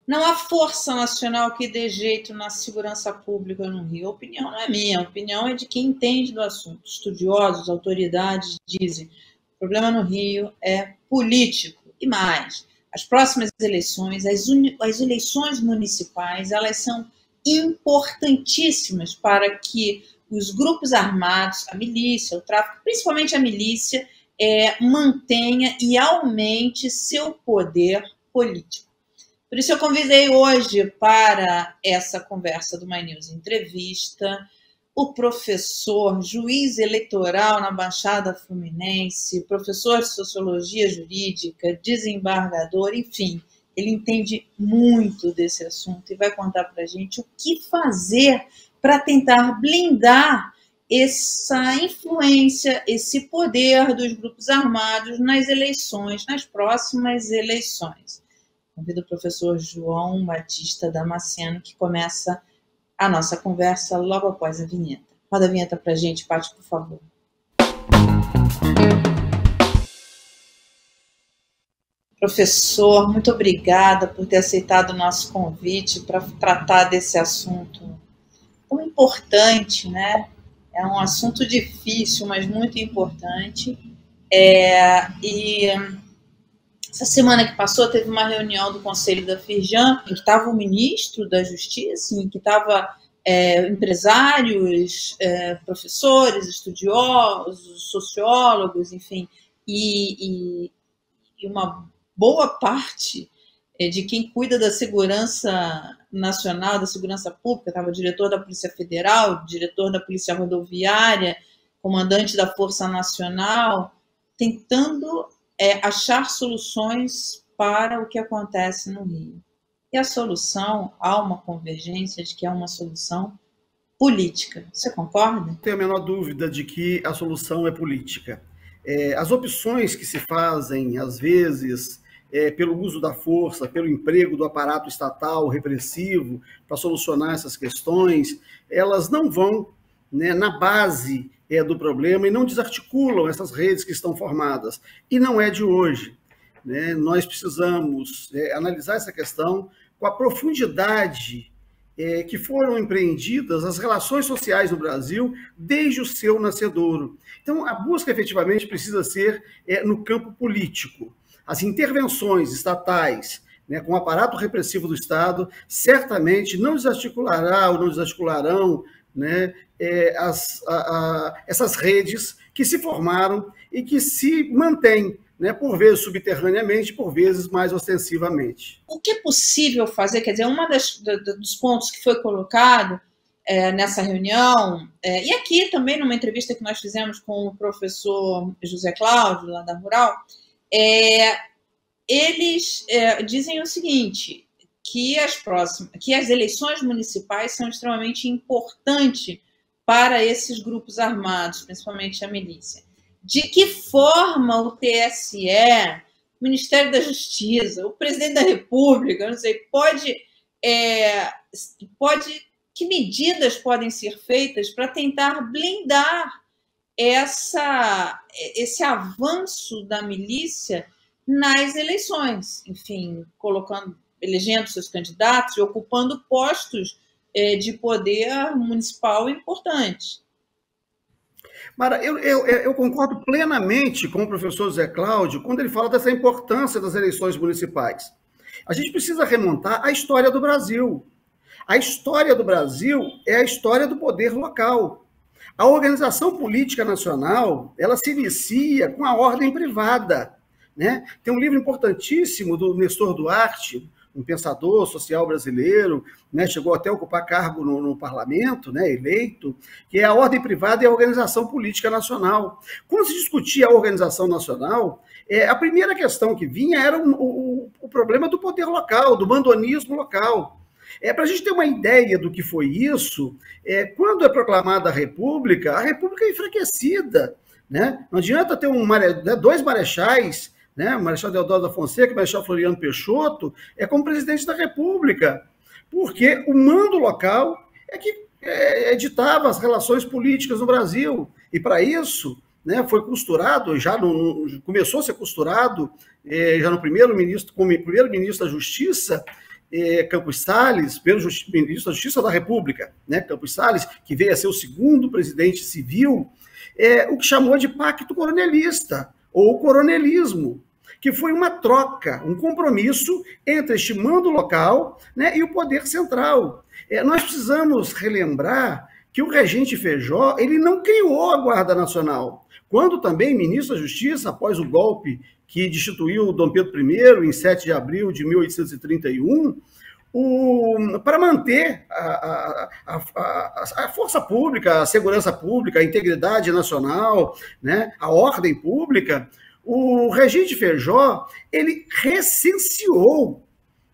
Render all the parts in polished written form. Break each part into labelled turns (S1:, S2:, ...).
S1: Não há força nacional que dê jeito na segurança pública no Rio. A opinião não é minha, a opinião é de quem entende do assunto. Estudiosos, autoridades dizem: o problema no Rio é político. E mais, as próximas eleições, as eleições municipais, elas são importantíssimas para que os grupos armados, a milícia, o tráfico, principalmente a milícia, mantenha e aumente seu poder político. Por isso eu convidei hoje para essa conversa do My News Entrevista o professor, juiz eleitoral na Baixada Fluminense, professor de Sociologia Jurídica, desembargador, enfim, ele entende muito desse assunto e vai contar para a gente o que fazer para tentar blindar essa influência, esse poder dos grupos armados nas eleições, nas próximas eleições. Convido o professor João Batista Damasceno, que começa a nossa conversa logo após a vinheta. Roda a vinheta para a gente, Paty, por favor. Professor, muito obrigada por ter aceitado o nosso convite para tratar desse assunto tão importante, né? É um assunto difícil, mas muito importante. Essa semana que passou, teve uma reunião do Conselho da Firjan, em que estava o ministro da Justiça, em que estava empresários, professores, estudiosos, sociólogos, enfim, e uma boa parte de quem cuida da segurança nacional, da segurança pública, estava o diretor da Polícia Federal, diretor da Polícia Rodoviária, comandante da Força Nacional, tentando achar soluções para o que acontece no Rio. E a solução, há uma convergência de que é uma solução política. Você concorda?
S2: Não tenho a menor dúvida de que a solução é política. As opções que se fazem, às vezes, pelo uso da força, pelo emprego do aparato estatal repressivo para solucionar essas questões, elas não vão, né, na base do problema e não desarticulam essas redes que estão formadas. E não é de hoje, né? Nós precisamos analisar essa questão com a profundidade que foram empreendidas as relações sociais no Brasil desde o seu nascedouro. Então, a busca efetivamente precisa ser no campo político. As intervenções estatais, né, com o aparato repressivo do Estado, certamente não desarticulará ou não desarticularão, né, essas redes que se formaram e que se mantêm, né, por vezes subterraneamente, por vezes mais ostensivamente.
S1: O que é possível fazer? Quer dizer, dos pontos que foi colocado nessa reunião, e aqui também numa entrevista que nós fizemos com o professor José Cláudio, lá da Rural, eles dizem o seguinte, que as eleições municipais são extremamente importantes para esses grupos armados, principalmente a milícia. De que forma o TSE, o Ministério da Justiça, o Presidente da República, não sei, que medidas podem ser feitas para tentar blindar esse avanço da milícia nas eleições, enfim, elegendo seus candidatos e ocupando postos de poder municipal importantes.
S2: Mara, eu concordo plenamente com o professor Zé Cláudio quando ele fala dessa importância das eleições municipais. A gente precisa remontar a história do Brasil. A história do Brasil é a história do poder local. A organização política nacional, ela se inicia com a ordem privada, né? Tem um livro importantíssimo do Nestor Duarte, um pensador social brasileiro, né, chegou até a ocupar cargo no parlamento, né, eleito, que é a ordem privada e a organização política nacional. Quando se discutia a organização nacional, a primeira questão que vinha era o problema do poder local, do mandonismo local. Para a gente ter uma ideia do que foi isso, quando é proclamada a República é enfraquecida, né? Não adianta ter dois marechais, né, o Marechal Deodoro da Fonseca e o Marechal Floriano Peixoto, como presidente da República, porque o mando local é que editava as relações políticas no Brasil. E para isso, né, foi costurado, começou a ser costurado já no primeiro-ministro, como primeiro-ministro da Justiça, Campos Salles, pelo ministro da Justiça da República, né, Campos Salles, que veio a ser o segundo presidente civil, o que chamou de pacto coronelista, ou coronelismo, que foi uma troca, um compromisso entre este mando local, né, e o poder central. Nós precisamos relembrar que o regente Feijó, ele não criou a Guarda Nacional. Quando também ministro da Justiça, após o golpe que destituiu Dom Pedro I, em 7 de abril de 1831, para manter a força pública, a segurança pública, a integridade nacional, né, a ordem pública, o regente Feijó, ele recenseou,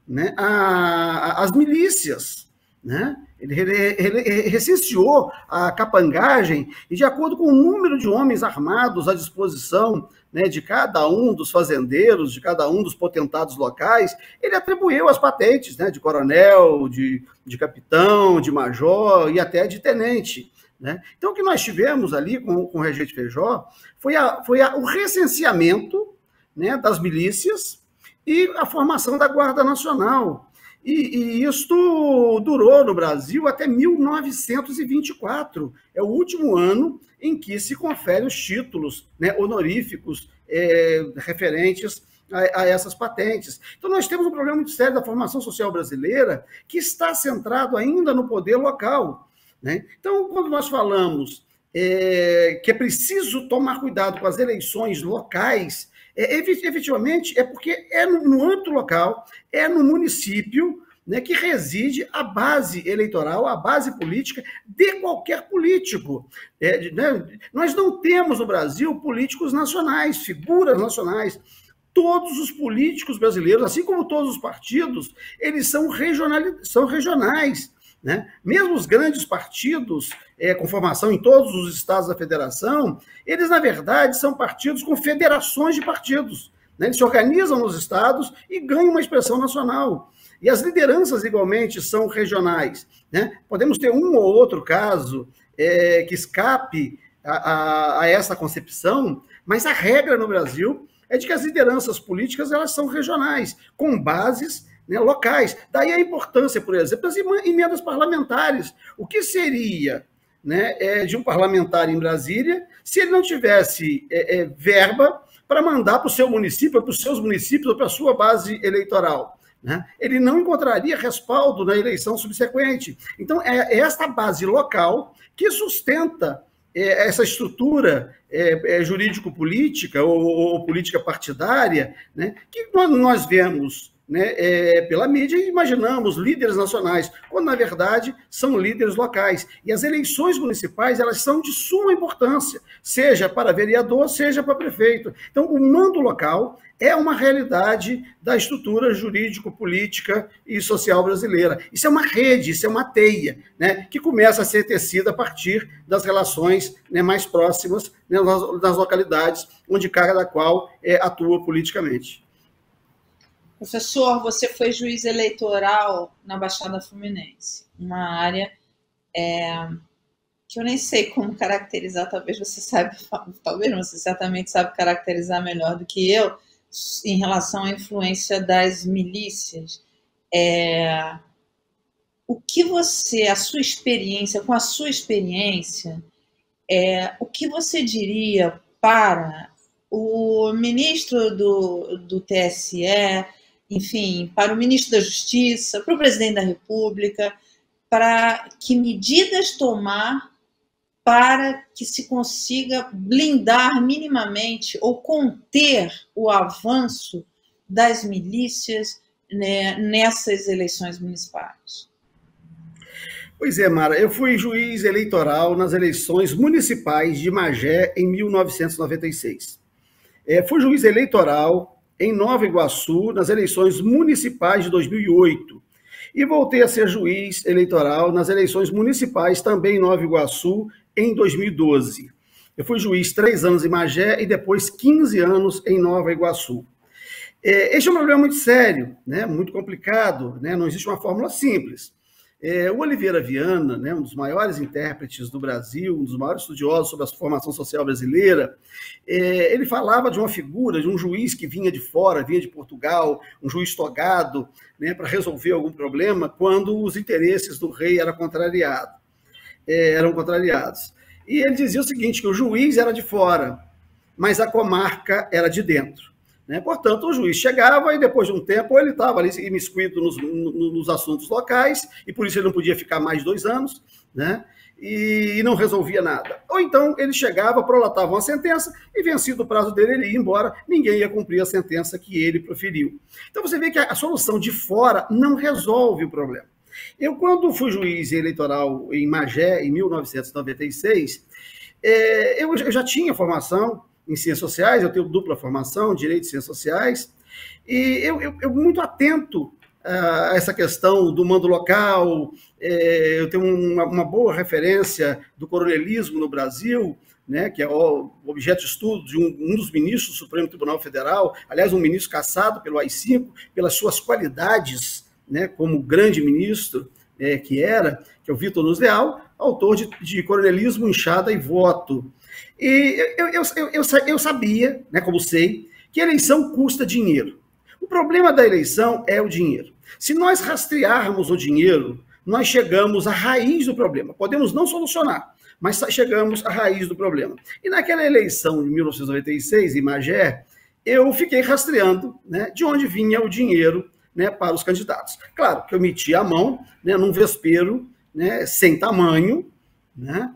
S2: né, as milícias, né? Ele recenseou a capangagem e, de acordo com o número de homens armados à disposição, né, de cada um dos fazendeiros, de cada um dos potentados locais, ele atribuiu as patentes, né, de coronel, de capitão, de major e até de tenente. Né? Então, o que nós tivemos ali com o regente Feijó foi o recenseamento, né, das milícias e a formação da Guarda Nacional. E isto durou no Brasil até 1924. É o último ano em que se confere os títulos, né, honoríficos referentes a essas patentes. Então, nós temos um problema muito sério da formação social brasileira que está centrado ainda no poder local. Né? Então, quando nós falamos que é preciso tomar cuidado com as eleições locais, efetivamente é porque é no âmbito local, é no município, né, que reside a base eleitoral, a base política de qualquer político. Né? Nós não temos no Brasil políticos nacionais, figuras nacionais. Todos os políticos brasileiros, assim como todos os partidos, eles são regionais. Né? Mesmo os grandes partidos, com formação em todos os estados da federação, eles, na verdade, são partidos com federações de partidos. Né? Eles se organizam nos estados e ganham uma expressão nacional. E as lideranças, igualmente, são regionais. Né? Podemos ter um ou outro caso que escape a essa concepção, mas a regra no Brasil é de que as lideranças políticas elas são regionais, com bases, né, locais. Daí a importância, por exemplo, das emendas parlamentares. O que seria, né, de um parlamentar em Brasília se ele não tivesse verba para mandar para o seu município, para os seus municípios ou para a sua base eleitoral? Né? Ele não encontraria respaldo na eleição subsequente. Então, é esta base local que sustenta essa estrutura jurídico-política ou política partidária, né, que nós vemos, né, pela mídia e imaginamos líderes nacionais, quando, na verdade, são líderes locais. E as eleições municipais, elas são de suma importância, seja para vereador, seja para prefeito. Então, o mando local é uma realidade da estrutura jurídico-política e social brasileira. Isso é uma rede, isso é uma teia, né, que começa a ser tecida a partir das relações, né, mais próximas, né, nas localidades onde cada qual atua politicamente.
S1: Professor, você foi juiz eleitoral na Baixada Fluminense, uma área que eu nem sei como caracterizar, talvez você certamente sabe caracterizar melhor do que eu, em relação à influência das milícias. O que você, a sua experiência, com a sua experiência, o que você diria para o ministro do TSE, enfim, para o ministro da Justiça, para o presidente da República, para que medidas tomar para que se consiga blindar minimamente ou conter o avanço das milícias, né, nessas eleições municipais?
S2: Pois é, Mara, eu fui juiz eleitoral nas eleições municipais de Magé em 1996. Fui juiz eleitoral em Nova Iguaçu, nas eleições municipais de 2008. E voltei a ser juiz eleitoral nas eleições municipais, também em Nova Iguaçu, em 2012. Eu fui juiz 3 anos em Magé e depois 15 anos em Nova Iguaçu. Este é um problema muito sério, né, muito complicado, né, não existe uma fórmula simples. O Oliveira Viana, né, um dos maiores intérpretes do Brasil, um dos maiores estudiosos sobre a formação social brasileira, ele falava de uma figura, de um juiz que vinha de fora, vinha de Portugal, um juiz togado, né, para resolver algum problema, quando os interesses do rei eram contrariados. E ele dizia o seguinte, que o juiz era de fora, mas a comarca era de dentro. Né? Portanto, o juiz chegava e, depois de um tempo, ele estava ali imiscuído nos assuntos locais, e por isso ele não podia ficar mais de 2 anos, né? E não resolvia nada. Ou então ele chegava, prolatava uma sentença, e vencido o prazo dele, ele ia embora, ninguém ia cumprir a sentença que ele proferiu. Então você vê que a solução de fora não resolve o problema. Eu, quando fui juiz eleitoral em Magé, em 1996, eu já tinha formação em ciências sociais, eu tenho dupla formação, direito e ciências sociais, e eu muito atento a essa questão do mando local, eu tenho uma boa referência do coronelismo no Brasil, né, que é o objeto de estudo de um dos ministros do Supremo Tribunal Federal, aliás, um ministro cassado pelo AI-5, pelas suas qualidades, né, como grande ministro que é o Vitor Nunes Leal, autor de Coronelismo, Enxada e Voto. E eu sabia, né, como sei, que a eleição custa dinheiro. O problema da eleição é o dinheiro. Se nós rastrearmos o dinheiro, nós chegamos à raiz do problema. Podemos não solucionar, mas chegamos à raiz do problema. E naquela eleição de 1996, em Magé, eu fiquei rastreando, né, de onde vinha o dinheiro, né, para os candidatos. Claro que eu meti a mão, né, num vespeiro, né, sem tamanho, né,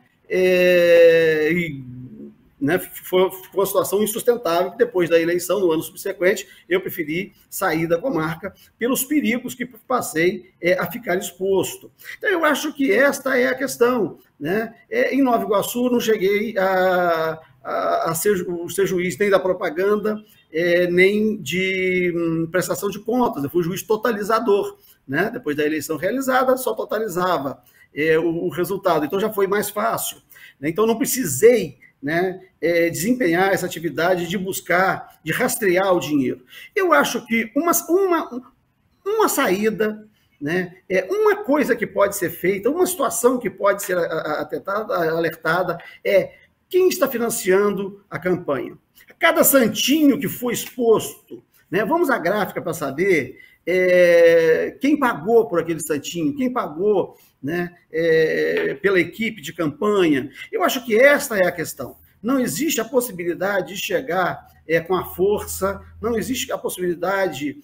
S2: né, foi uma situação insustentável, que depois da eleição, no ano subsequente, eu preferi sair da comarca pelos perigos que passei a ficar exposto. Então, eu acho que esta é a questão. Né? Em Nova Iguaçu, não cheguei a ser juiz nem da propaganda, nem de prestação de contas. Eu fui juiz totalizador. Né? Depois da eleição realizada, só totalizava o resultado. Então, já foi mais fácil. Né? Então, não precisei, né, desempenhar essa atividade de buscar, de rastrear o dinheiro. Eu acho que uma saída, né, uma coisa que pode ser feita, uma situação que pode ser alertada quem está financiando a campanha. Cada santinho que foi exposto, né, vamos à gráfica para saber quem pagou por aquele santinho, quem pagou, né, pela equipe de campanha. Eu acho que esta é a questão. Não existe a possibilidade de chegar com a força, não existe a possibilidade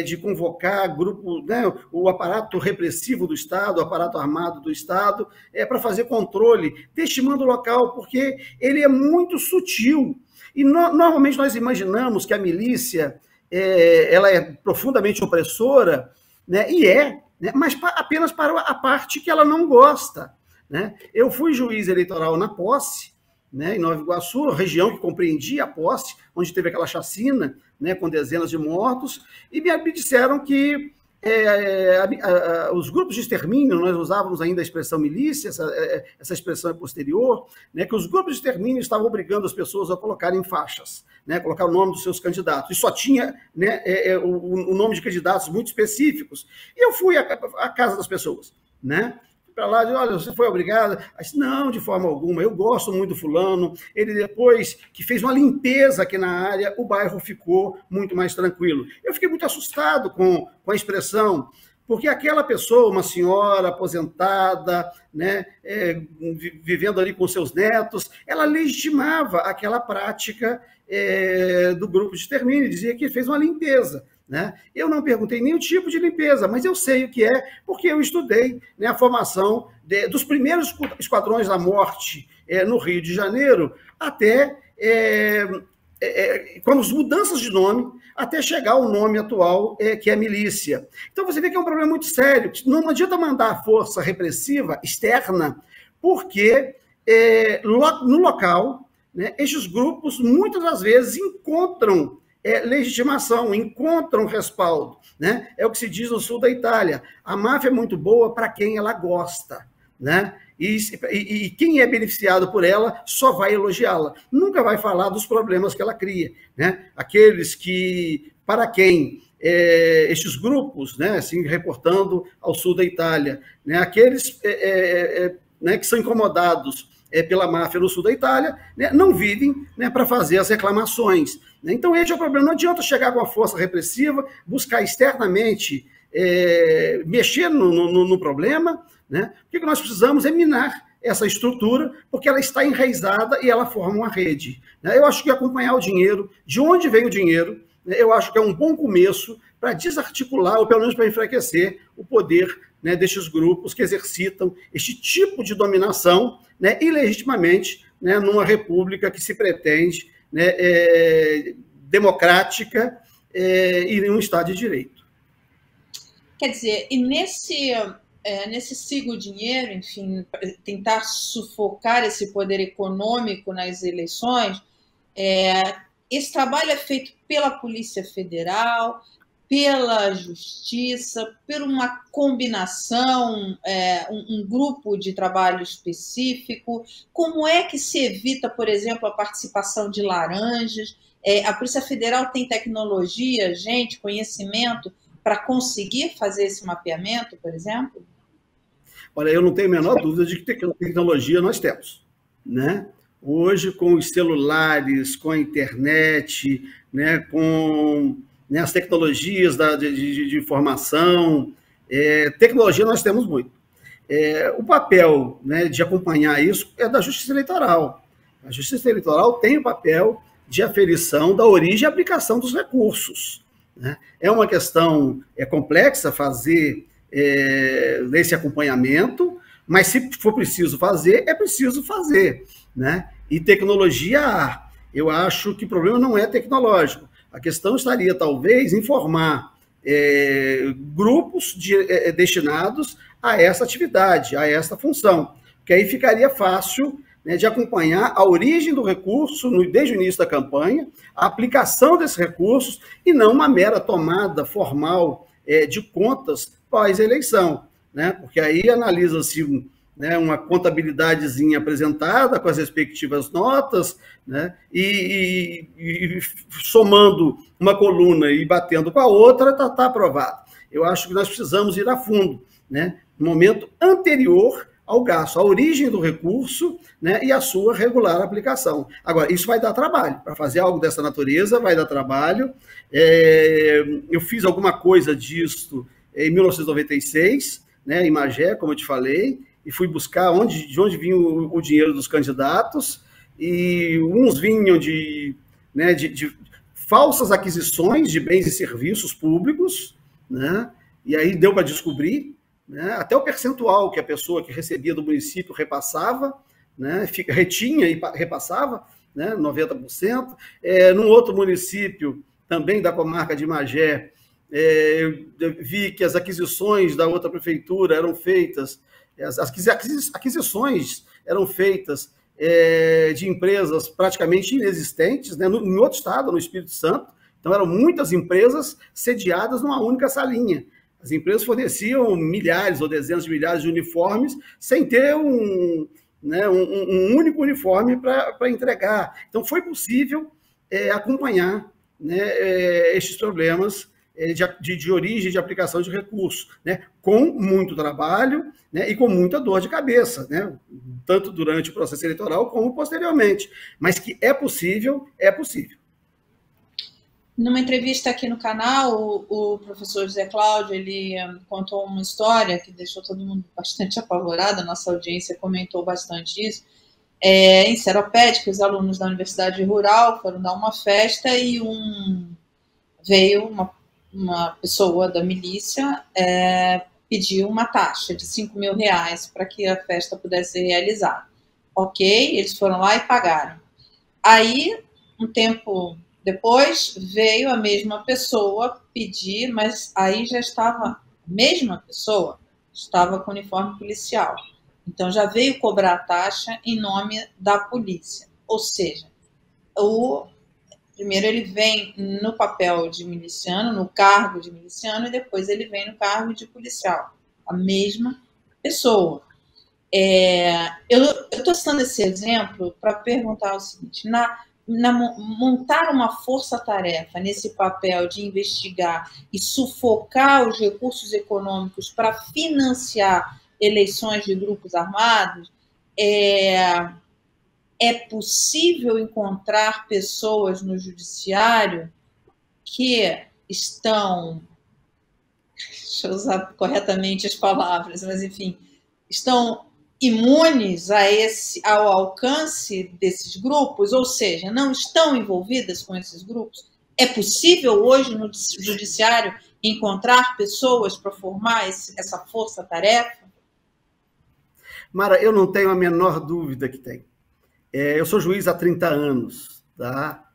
S2: de convocar grupo, né, o aparato repressivo do Estado, o aparato armado do Estado, para fazer controle deste mando local, porque ele é muito sutil. E normalmente nós imaginamos que a milícia ela é profundamente opressora, né, né, mas apenas para a parte que ela não gosta. Né? Eu fui juiz eleitoral na posse, né, em Nova Iguaçu, região que compreendia a posse, onde teve aquela chacina, né, com dezenas de mortos, e me disseram que os grupos de extermínio, nós usávamos ainda a expressão milícia, essa expressão é posterior, né, que os grupos de extermínio estavam obrigando as pessoas a colocarem faixas, né, colocar o nome dos seus candidatos, e só tinha, né, o nome de candidatos muito específicos. E eu fui à casa das pessoas, né, para lá, olha, você foi obrigado? Não, de forma alguma, eu gosto muito do fulano, ele depois que fez uma limpeza aqui na área, o bairro ficou muito mais tranquilo. Eu fiquei muito assustado com a expressão, porque aquela pessoa, uma senhora aposentada, né, vivendo ali com seus netos, ela legitimava aquela prática do grupo de extermínio, dizia que fez uma limpeza. Né? Eu não perguntei nem o tipo de limpeza, mas eu sei o que é, porque eu estudei, né, a formação dos primeiros esquadrões da morte no Rio de Janeiro, até com as mudanças de nome, até chegar ao nome atual, que é milícia. Então você vê que é um problema muito sério. Não adianta mandar a força repressiva externa, porque no local, né, estes grupos muitas das vezes encontram legitimação, encontram respaldo. Né? É o que se diz no sul da Itália. A máfia é muito boa para quem ela gosta. Né? E quem é beneficiado por ela só vai elogiá-la. Nunca vai falar dos problemas que ela cria. Né? Aqueles para quem estes grupos, né, assim, reportando ao sul da Itália, né, aqueles né, que são incomodados pela máfia no sul da Itália, né, não vivem, né, para fazer as reclamações. Né? Então, esse é o problema. Não adianta chegar com a força repressiva, buscar externamente mexer no problema, né? O que nós precisamos é minar essa estrutura, porque ela está enraizada e ela forma uma rede. Né? Eu acho que acompanhar o dinheiro, de onde vem o dinheiro, né, eu acho que é um bom começo para desarticular, ou pelo menos para enfraquecer, o poder, né, destes grupos que exercitam este tipo de dominação, né, ilegitimamente, né, numa república que se pretende, né, democrática e em um Estado de Direito.
S1: Quer dizer, e nesse siga o dinheiro, enfim, tentar sufocar esse poder econômico nas eleições, esse trabalho é feito pela Polícia Federal, pela Justiça, por uma combinação, um grupo de trabalho específico. Como é que se evita, por exemplo, a participação de laranjas? A Polícia Federal tem tecnologia, gente, conhecimento para conseguir fazer esse mapeamento, por exemplo?
S2: Olha, eu não tenho a menor dúvida de que tecnologia nós temos, né? Hoje, com os celulares, com a internet, né, com as tecnologias de informação, tecnologia nós temos muito. O papel, né, de acompanhar isso é da Justiça Eleitoral. A Justiça Eleitoral tem o papel de aferição da origem e aplicação dos recursos. Né? É uma questão complexa fazer esse acompanhamento, mas se for preciso fazer, é preciso fazer. Né? E tecnologia, eu acho que o problema não é tecnológico. A questão estaria, talvez, em formar grupos destinados a essa atividade, a essa função, que aí ficaria fácil, né, de acompanhar a origem do recurso desde o início da campanha, a aplicação desses recursos, e não uma mera tomada formal de contas pós-eleição, né? Porque aí analisa-se, né, uma contabilidadezinha apresentada com as respectivas notas, né, e somando uma coluna e batendo com a outra, está aprovado. Eu acho que nós precisamos ir a fundo, né, no momento anterior ao gasto, a origem do recurso, né, e a sua regular aplicação. Agora, isso vai dar trabalho. Para fazer algo dessa natureza, vai dar trabalho. Eu fiz alguma coisa disso em 1996, né, em Magé, como eu te falei, e fui buscar de onde vinha o dinheiro dos candidatos, e uns vinham de falsas aquisições de bens e serviços públicos, né, e aí deu para descobrir, né, até o percentual que a pessoa que recebia do município repassava, né, retinha e repassava, né, 90%. Num outro município, também da comarca de Magé, eu vi que as aquisições da outra prefeitura eram feitas, as aquisições eram feitas de empresas praticamente inexistentes, né, em outro estado, no Espírito Santo. Então, eram muitas empresas sediadas numa única salinha. As empresas forneciam milhares ou dezenas de milhares de uniformes sem ter um único uniforme para entregar. Então, foi possível acompanhar, né, estes problemas de origem de aplicação de recursos, né, com muito trabalho, né, e com muita dor de cabeça, né, tanto durante o processo eleitoral como posteriormente. Mas que é possível, é possível.
S1: Numa entrevista aqui no canal, o professor José Cláudio, ele contou uma história que deixou todo mundo bastante apavorado, a nossa audiência comentou bastante isso. Em Seropédica, os alunos da Universidade Rural foram dar uma festa e veio uma pessoa da milícia pediu uma taxa de R$5.000 para que a festa pudesse ser realizada. Ok, eles foram lá e pagaram. Aí, um tempo depois, veio a mesma pessoa pedir, mas aí já estava a mesma pessoa, estava com uniforme policial. Então, já veio cobrar a taxa em nome da polícia. Ou seja, primeiro ele vem no papel de miliciano, no cargo de miliciano, e depois ele vem no cargo de policial. A mesma pessoa. Eu estou citando esse exemplo para perguntar o seguinte: montar uma força-tarefa nesse papel de investigar e sufocar os recursos econômicos para financiar eleições de grupos armados, é possível encontrar pessoas no judiciário que estão, deixa eu usar corretamente as palavras, mas enfim, estão imunes ao alcance desses grupos, ou seja, não estão envolvidas com esses grupos? É possível hoje no judiciário encontrar pessoas para formar essa força-tarefa?
S2: Mara, eu não tenho a menor dúvida que tem. Eu sou juiz há 30 anos, tá?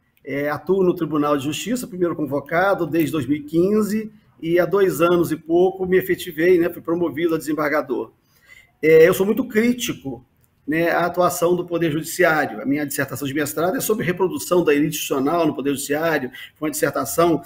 S2: Atuo no Tribunal de Justiça, primeiro convocado desde 2015, e há 2 anos e pouco me efetivei, né, fui promovido a desembargador. Eu sou muito crítico, né, à atuação do Poder Judiciário. A minha dissertação de mestrado é sobre reprodução da elite institucional no Poder Judiciário, foi uma dissertação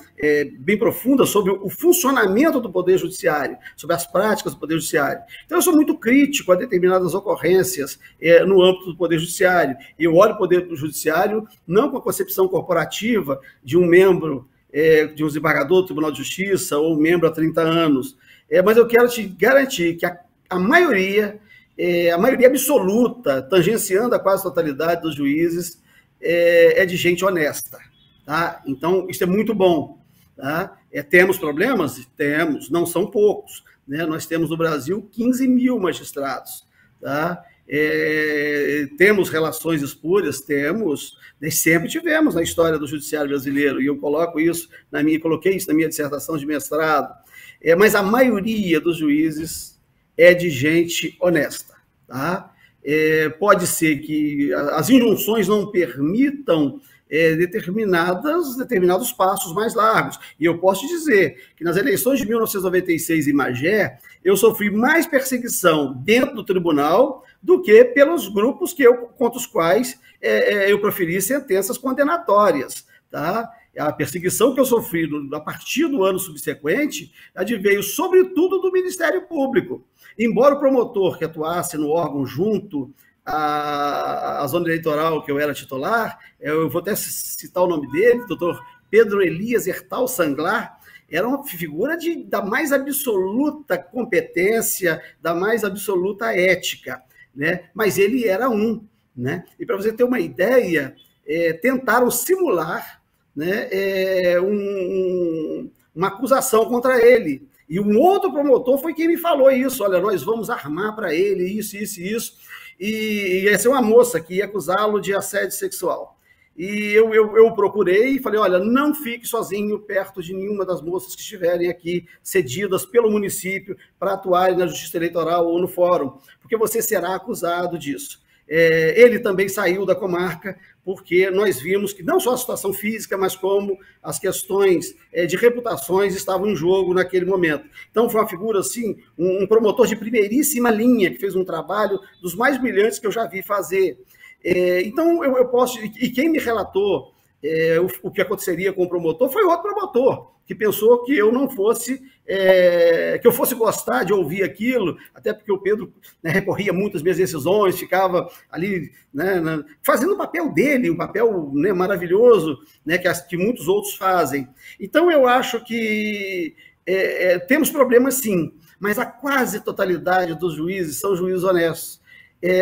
S2: bem profunda sobre o funcionamento do Poder Judiciário, sobre as práticas do Poder Judiciário. Então, eu sou muito crítico a determinadas ocorrências no âmbito do Poder Judiciário. Eu olho o Poder Judiciário não com a concepção corporativa de um membro, de um desembargador do Tribunal de Justiça ou membro há 30 anos, mas eu quero te garantir que a maioria absoluta, tangenciando a quase totalidade dos juízes, é de gente honesta. Tá? Então, isso é muito bom. Tá? Temos problemas? Temos, não são poucos. Né? Nós temos no Brasil 15 mil magistrados. Tá? Temos relações espúrias? Temos. Sempre tivemos na história do judiciário brasileiro, e eu coloquei isso na minha dissertação de mestrado. Mas a maioria dos juízes é de gente honesta. Tá? Pode ser que as injunções não permitam determinados passos mais largos. E eu posso dizer que nas eleições de 1996 em Magé, eu sofri mais perseguição dentro do tribunal do que pelos grupos contra os quais eu proferi sentenças condenatórias. Tá? A perseguição que eu sofri a partir do ano subsequente adveio, sobretudo, do Ministério Público. Embora o promotor que atuasse no órgão junto à zona eleitoral que eu era titular, eu vou até citar o nome dele, doutor Pedro Elias Hertal Sanglar, era uma figura da mais absoluta competência, da mais absoluta ética, né? Mas ele era um. Né? E para você ter uma ideia, tentaram simular, né, uma acusação contra ele. E um outro promotor foi quem me falou isso. Olha, nós vamos armar para ele isso, isso e isso. E essa é uma moça que ia acusá-lo de assédio sexual. E eu procurei e falei, olha, não fique sozinho perto de nenhuma das moças que estiverem aqui cedidas pelo município para atuarem na Justiça Eleitoral ou no Fórum, porque você será acusado disso. Ele também saiu da comarca, porque nós vimos que não só a situação física, mas como as questões de reputações estavam em jogo naquele momento. Então, foi uma figura, assim, um promotor de primeiríssima linha, que fez um trabalho dos mais brilhantes que eu já vi fazer. Então, eu posso... E quem me relatou o que aconteceria com o promotor foi outro promotor, que pensou que eu não fosse, que eu fosse gostar de ouvir aquilo, até porque o Pedro, né, recorria muito às minhas decisões, ficava ali, né, fazendo o papel dele, um papel, né, maravilhoso, né, que muitos outros fazem. Então, eu acho que temos problemas, sim, mas a quase totalidade dos juízes são juízes honestos.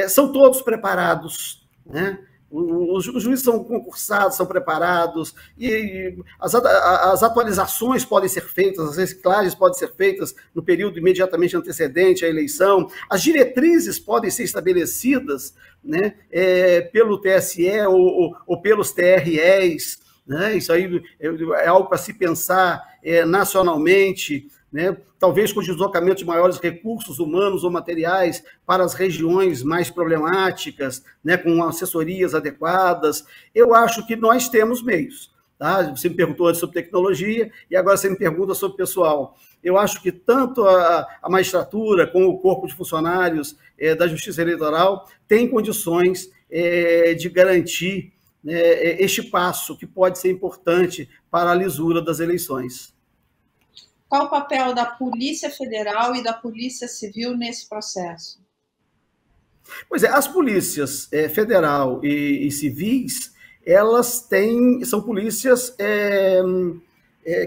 S2: São todos preparados, né? Os juízes são concursados, são preparados, e as atualizações podem ser feitas, as reciclagens podem ser feitas no período imediatamente antecedente à eleição, as diretrizes podem ser estabelecidas, né, pelo TSE ou pelos TREs, né? Isso aí é algo para se pensar nacionalmente, né? Talvez com deslocamento de maiores recursos humanos ou materiais para as regiões mais problemáticas, né? Com assessorias adequadas. Eu acho que nós temos meios. Tá? Você me perguntou antes sobre tecnologia e agora você me pergunta sobre pessoal. Eu acho que tanto a magistratura como o corpo de funcionários da Justiça Eleitoral tem condições de garantir, né, este passo que pode ser importante para a lisura das eleições.
S1: Qual o papel da Polícia Federal e da Polícia Civil nesse processo?
S2: Pois as polícias federal e civis, são polícias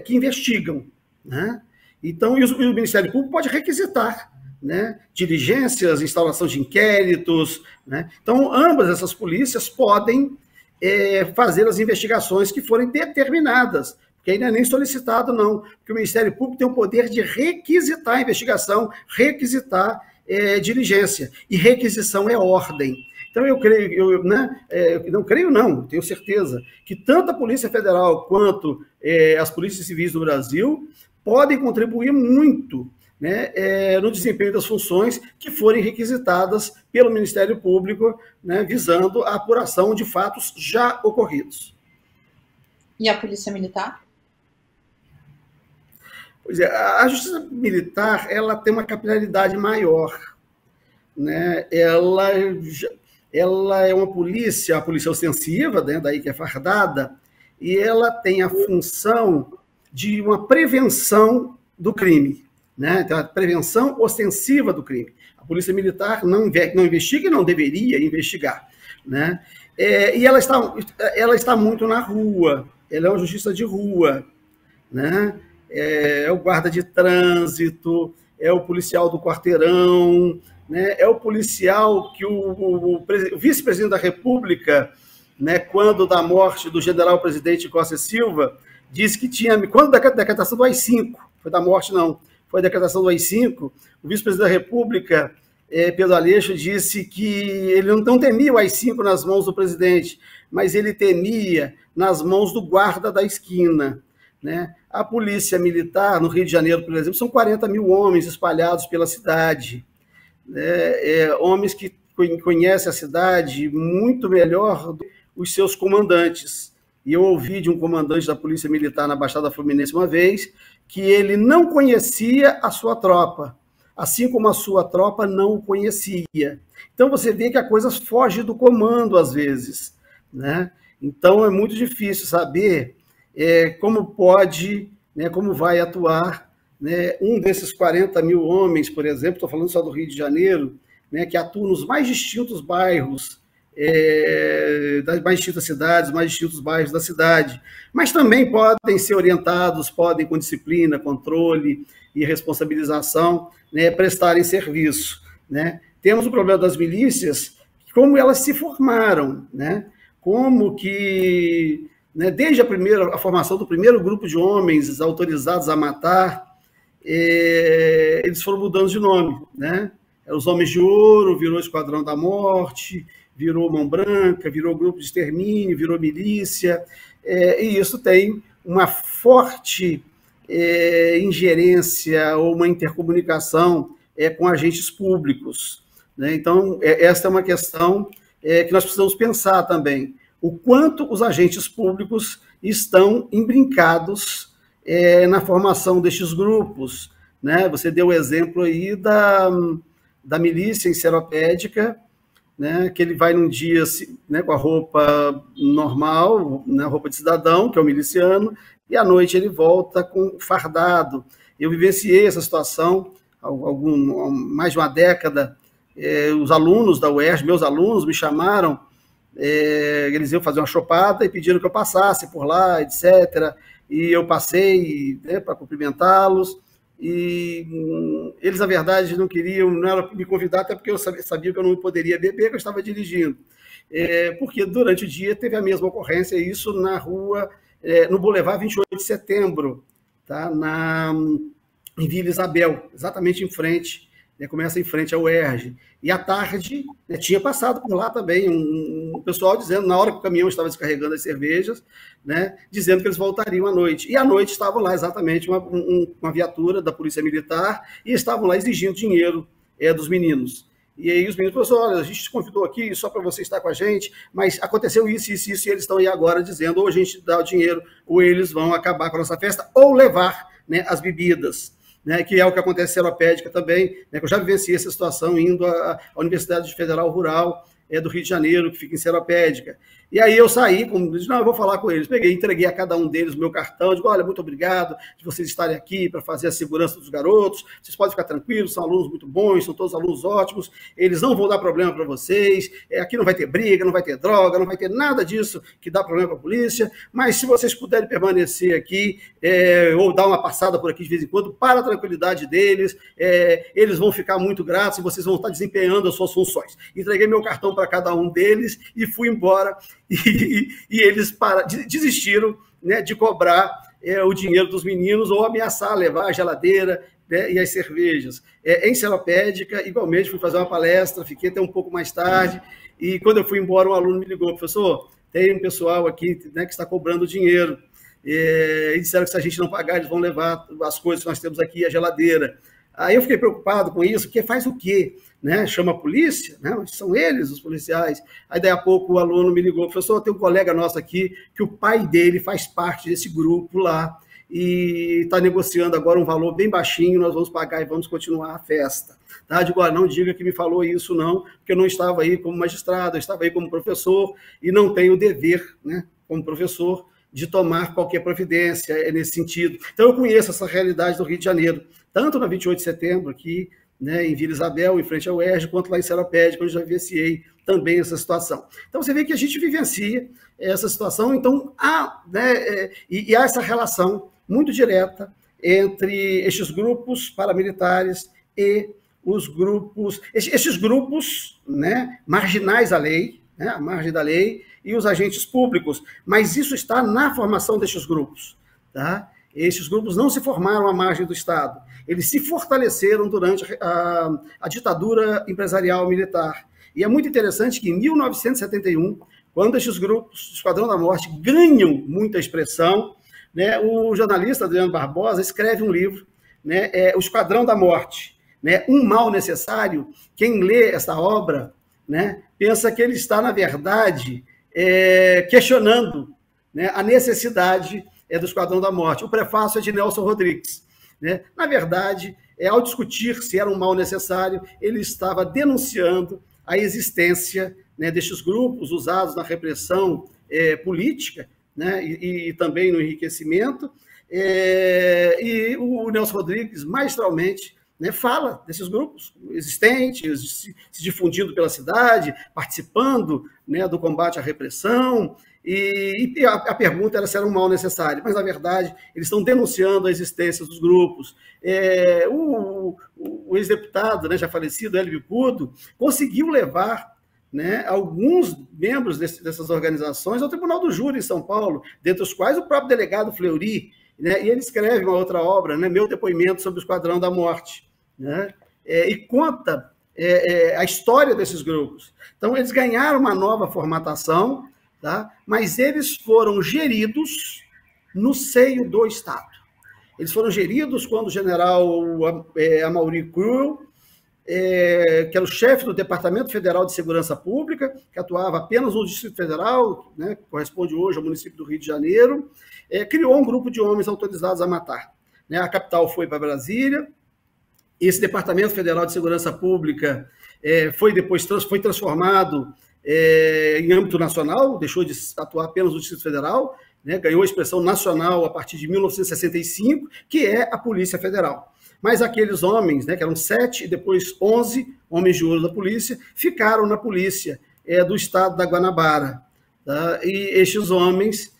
S2: que investigam, né? Então, e o Ministério Público pode requisitar, né, diligências, instalação de inquéritos, né? Então, ambas essas polícias podem fazer as investigações que forem determinadas, porque aí não é nem solicitado, não, porque o Ministério Público tem o poder de requisitar a investigação, requisitar diligência, e requisição é ordem. Então, eu creio, não creio não, tenho certeza, que tanto a Polícia Federal quanto as polícias civis do Brasil podem contribuir muito, né, no desempenho das funções que forem requisitadas pelo Ministério Público, né, visando a apuração de fatos já ocorridos.
S1: E a Polícia Militar?
S2: Pois é, a Justiça Militar, ela tem uma capilaridade maior, né? Ela é uma polícia, a polícia ostensiva, né, daí que é fardada, e ela tem a função de uma prevenção do crime, né? Então, a prevenção ostensiva do crime. A Polícia Militar não investiga e não deveria investigar, né? E ela está muito na rua, ela é uma justiça de rua, né? É o guarda de trânsito, é o policial do quarteirão, né? É o policial que o vice-presidente da República, né, quando da morte do general-presidente Costa e Silva, disse que tinha, quando da decretação do AI-5, foi da morte não, foi a decretação do AI-5, o vice-presidente da República, Pedro Aleixo, disse que ele não temia o AI-5 nas mãos do presidente, mas ele temia nas mãos do guarda da esquina, né? A Polícia Militar, no Rio de Janeiro, por exemplo, são 40 mil homens espalhados pela cidade, né? Homens que conhecem a cidade muito melhor do que os seus comandantes. E eu ouvi de um comandante da Polícia Militar na Baixada Fluminense uma vez que ele não conhecia a sua tropa, assim como a sua tropa não o conhecia. Então você vê que a coisa foge do comando às vezes, né? Então é muito difícil saber como pode, né, como vai atuar, né, um desses 40 mil homens, por exemplo, estou falando só do Rio de Janeiro, né, que atuam nos mais distintos bairros, das mais distintas cidades, mais distintos bairros da cidade, mas também podem ser orientados, podem, com disciplina, controle e responsabilização, né, prestarem serviço, né? Temos o problema das milícias, como elas se formaram, né? Como que, né, desde a formação do primeiro grupo de homens autorizados a matar, eles foram mudando de nome, né? Os Homens de Ouro, virou Esquadrão da Morte, virou Mão Branca, virou Grupo de Extermínio, virou milícia, e isso tem uma forte ingerência ou uma intercomunicação com agentes públicos, né? Então, essa é uma questão que nós precisamos pensar também, o quanto os agentes públicos estão embrincados na formação destes grupos, né? Você deu o exemplo aí da milícia enceropédica, né, que ele vai num dia, né, com a roupa normal, né, roupa de cidadão, que é o miliciano, e à noite ele volta com fardado. Eu vivenciei essa situação há mais de uma década. Os alunos da UERJ, meus alunos, me chamaram, eles iam fazer uma chopada e pediram que eu passasse por lá, etc. E eu passei, né, para cumprimentá-los. E eles, na verdade, não queriam, não era me convidar, até porque eu sabia que eu não poderia beber, que eu estava dirigindo. Porque durante o dia teve a mesma ocorrência, isso na rua, no Boulevard 28 de Setembro, tá? Em Vila Isabel, exatamente em frente, né? Começa em frente ao UERJ. E à tarde, né, tinha passado por lá também um pessoal dizendo, na hora que o caminhão estava descarregando as cervejas, né, dizendo que eles voltariam à noite. E à noite estavam lá exatamente uma viatura da Polícia Militar e estavam lá exigindo dinheiro dos meninos. E aí os meninos falaram, olha, a gente te convidou aqui só para você estar com a gente, mas aconteceu isso, e eles estão aí agora dizendo, ou a gente dá o dinheiro, ou eles vão acabar com a nossa festa, ou levar, né, as bebidas. Né, que é o que acontece em Seropédica também, né, que eu já vivenciei essa situação indo à Universidade Federal Rural, do Rio de Janeiro, que fica em Seropédica. E aí eu saí, disse, não, eu vou falar com eles. Peguei, entreguei a cada um deles o meu cartão, digo, olha, muito obrigado de vocês estarem aqui para fazer a segurança dos garotos, vocês podem ficar tranquilos, são alunos muito bons, são todos alunos ótimos, eles não vão dar problema para vocês, aqui não vai ter briga, não vai ter droga, não vai ter nada disso que dá problema para a polícia, mas se vocês puderem permanecer aqui, ou dar uma passada por aqui de vez em quando, para a tranquilidade deles, eles vão ficar muito gratos e vocês vão estar desempenhando as suas funções. Entreguei meu cartão para cada um deles e fui embora, e eles desistiram, né, de cobrar o dinheiro dos meninos ou ameaçar levar a geladeira, né, e as cervejas. Em Seropédica, igualmente, fui fazer uma palestra, fiquei até um pouco mais tarde, e quando eu fui embora, um aluno me ligou, professor, tem um pessoal aqui, né, que está cobrando dinheiro, e disseram que se a gente não pagar, eles vão levar as coisas que nós temos aqui, a geladeira. Aí eu fiquei preocupado com isso, porque faz o quê? Né? Chama a polícia, né? São eles os policiais. Aí daí a pouco o aluno me ligou, professor, tem um colega nosso aqui que o pai dele faz parte desse grupo lá e está negociando agora um valor bem baixinho, nós vamos pagar e vamos continuar a festa. Tá? Digo, não diga que me falou isso não, porque eu não estava aí como magistrado, eu estava aí como professor e não tenho o dever, né, como professor, de tomar qualquer providência nesse sentido. Então, eu conheço essa realidade do Rio de Janeiro, tanto na 28 de setembro, aqui, né, em Vila Isabel, em frente ao UERJ, quanto lá em Seropédica, onde já vivenciei também essa situação. Então, você vê que a gente vivencia essa situação, então, há essa relação muito direta entre estes grupos paramilitares e os grupos, estes grupos, né, marginais à lei, né, à margem da lei, e os agentes públicos, mas isso está na formação destes grupos. Tá? Esses grupos não se formaram à margem do Estado, eles se fortaleceram durante a ditadura empresarial militar. E é muito interessante que em 1971, quando estes grupos do Esquadrão da Morte ganham muita expressão, né, o jornalista Adriano Barbosa escreve um livro, né, O Esquadrão da Morte, né, Um Mal Necessário. Quem lê essa obra, né, pensa que ele está, na verdade, questionando, né, a necessidade do Esquadrão da Morte. O prefácio é de Nelson Rodrigues. Né? Na verdade, ao discutir se era um mal necessário, ele estava denunciando a existência, né, destes grupos usados na repressão política, né, e também no enriquecimento, e o Nelson Rodrigues, maestralmente, né, fala desses grupos existentes, se difundindo pela cidade, participando, né, do combate à repressão, e a pergunta era se era um mal necessário, mas, na verdade, eles estão denunciando a existência dos grupos. O ex-deputado, né, já falecido, Hélio Bicudo, conseguiu levar, né, alguns membros dessas organizações ao Tribunal do Júri em São Paulo, dentre os quais o próprio delegado Fleury, né, e ele escreve uma outra obra, né, Meu Depoimento sobre o Esquadrão da Morte, né, e conta a história desses grupos. Então, eles ganharam uma nova formatação, tá, mas eles foram geridos no seio do Estado. Eles foram geridos quando o general Amaury Cruel, que era o chefe do Departamento Federal de Segurança Pública, que atuava apenas no Distrito Federal, né, que corresponde hoje ao município do Rio de Janeiro, criou um grupo de homens autorizados a matar. Né, a capital foi para Brasília. Esse Departamento Federal de Segurança Pública foi transformado em âmbito nacional, deixou de atuar apenas no Distrito Federal, né, ganhou a expressão nacional a partir de 1965, que é a Polícia Federal. Mas aqueles homens, né, que eram 7 e depois 11 homens de ouro da polícia, ficaram na polícia do estado da Guanabara. Tá? E estes homens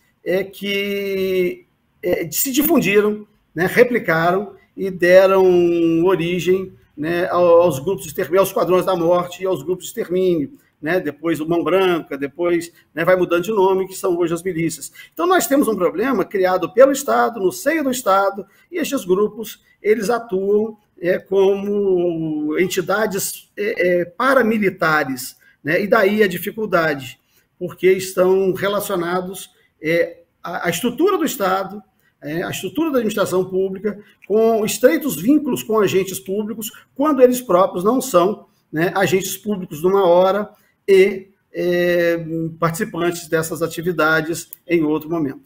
S2: que se difundiram, né, replicaram e deram origem, né, aos grupos de extermínio, aos Esquadrões da Morte e aos grupos de extermínio. Né, depois o Mão Branca, depois, né, vai mudando de nome, que são hoje as milícias. Então, nós temos um problema criado pelo Estado, no seio do Estado, e estes grupos, eles atuam como entidades paramilitares, né, e daí a dificuldade, porque estão relacionados à estrutura do Estado, a estrutura da administração pública, com estreitos vínculos com agentes públicos, quando eles próprios não são, né, agentes públicos numa hora, e participantes dessas atividades em outro momento.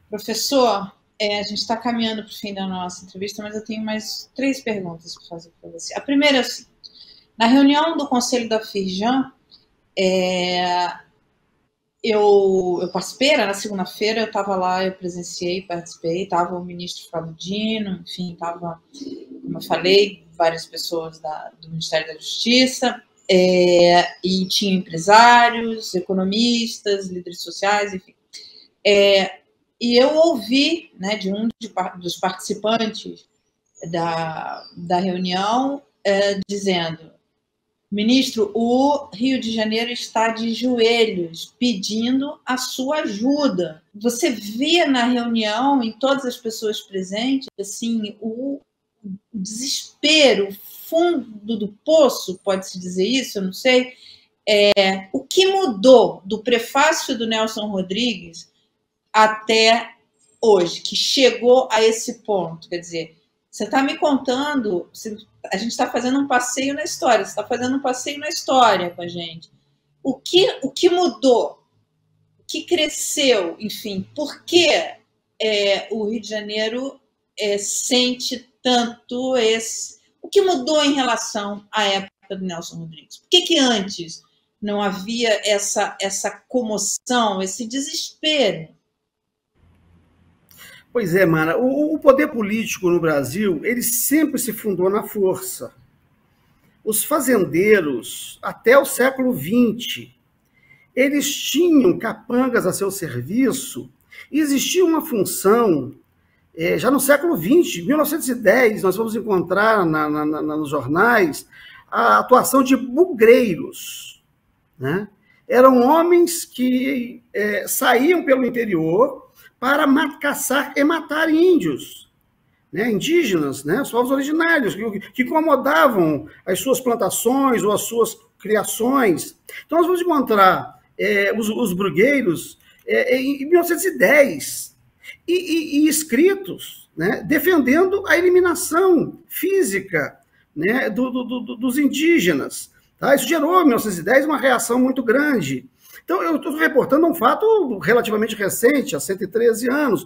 S1: Professor, a gente está caminhando para o fim da nossa entrevista, mas eu tenho mais 3 perguntas para fazer para você. A primeira é o seguinte: Na reunião do Conselho da Firjan, eu participei, era na segunda-feira, eu estava lá, eu presenciei, participei, estava o ministro Flávio Dino, enfim, estava, como eu falei, várias pessoas do Ministério da Justiça, e tinha empresários, economistas, líderes sociais, enfim. E eu ouvi, né, de um dos participantes da reunião dizendo: ministro, o Rio de Janeiro está de joelhos pedindo a sua ajuda. Você vê na reunião, em todas as pessoas presentes, assim, o desespero, o fundo do poço, pode-se dizer isso, eu não sei. O que mudou do prefácio do Nelson Rodrigues até hoje, que chegou a esse ponto? Quer dizer, você está me contando, a gente está fazendo um passeio na história, você está fazendo um passeio na história com a gente. O que mudou? O que cresceu? Enfim, por que o Rio de Janeiro sente tanto esse... O que mudou em relação à época do Nelson Rodrigues? Por que antes não havia essa comoção, esse desespero?
S2: Pois é, Mara, o poder político no Brasil, ele sempre se fundou na força. Os fazendeiros, até o século XX, eles tinham capangas a seu serviço e existia uma função, já no século XX, 1910, nós vamos encontrar nos jornais a atuação de bugreiros, né? Eram homens que saíam pelo interior para caçar e matar índios, né, indígenas, né, os povos originários, que incomodavam as suas plantações ou as suas criações. Então, nós vamos encontrar os brugueiros em 1910 e escritos, né, defendendo a eliminação física, né, dos indígenas. Tá? Isso gerou, em 1910, uma reação muito grande. Então, eu estou reportando um fato relativamente recente, há 113 anos,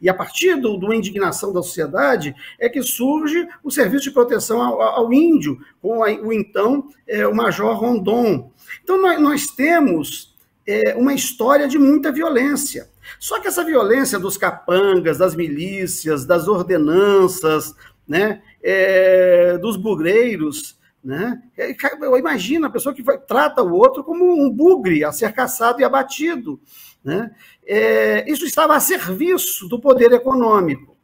S2: e a partir da indignação da sociedade é que surge o Serviço de Proteção ao Índio, com o Major Rondon. Então, nós temos uma história de muita violência. Só que essa violência dos capangas, das milícias, das ordenanças, né, dos bugreiros, né? Imagina a pessoa que trata o outro como um bugre a ser caçado e abatido, né? Isso estava a serviço do poder econômico.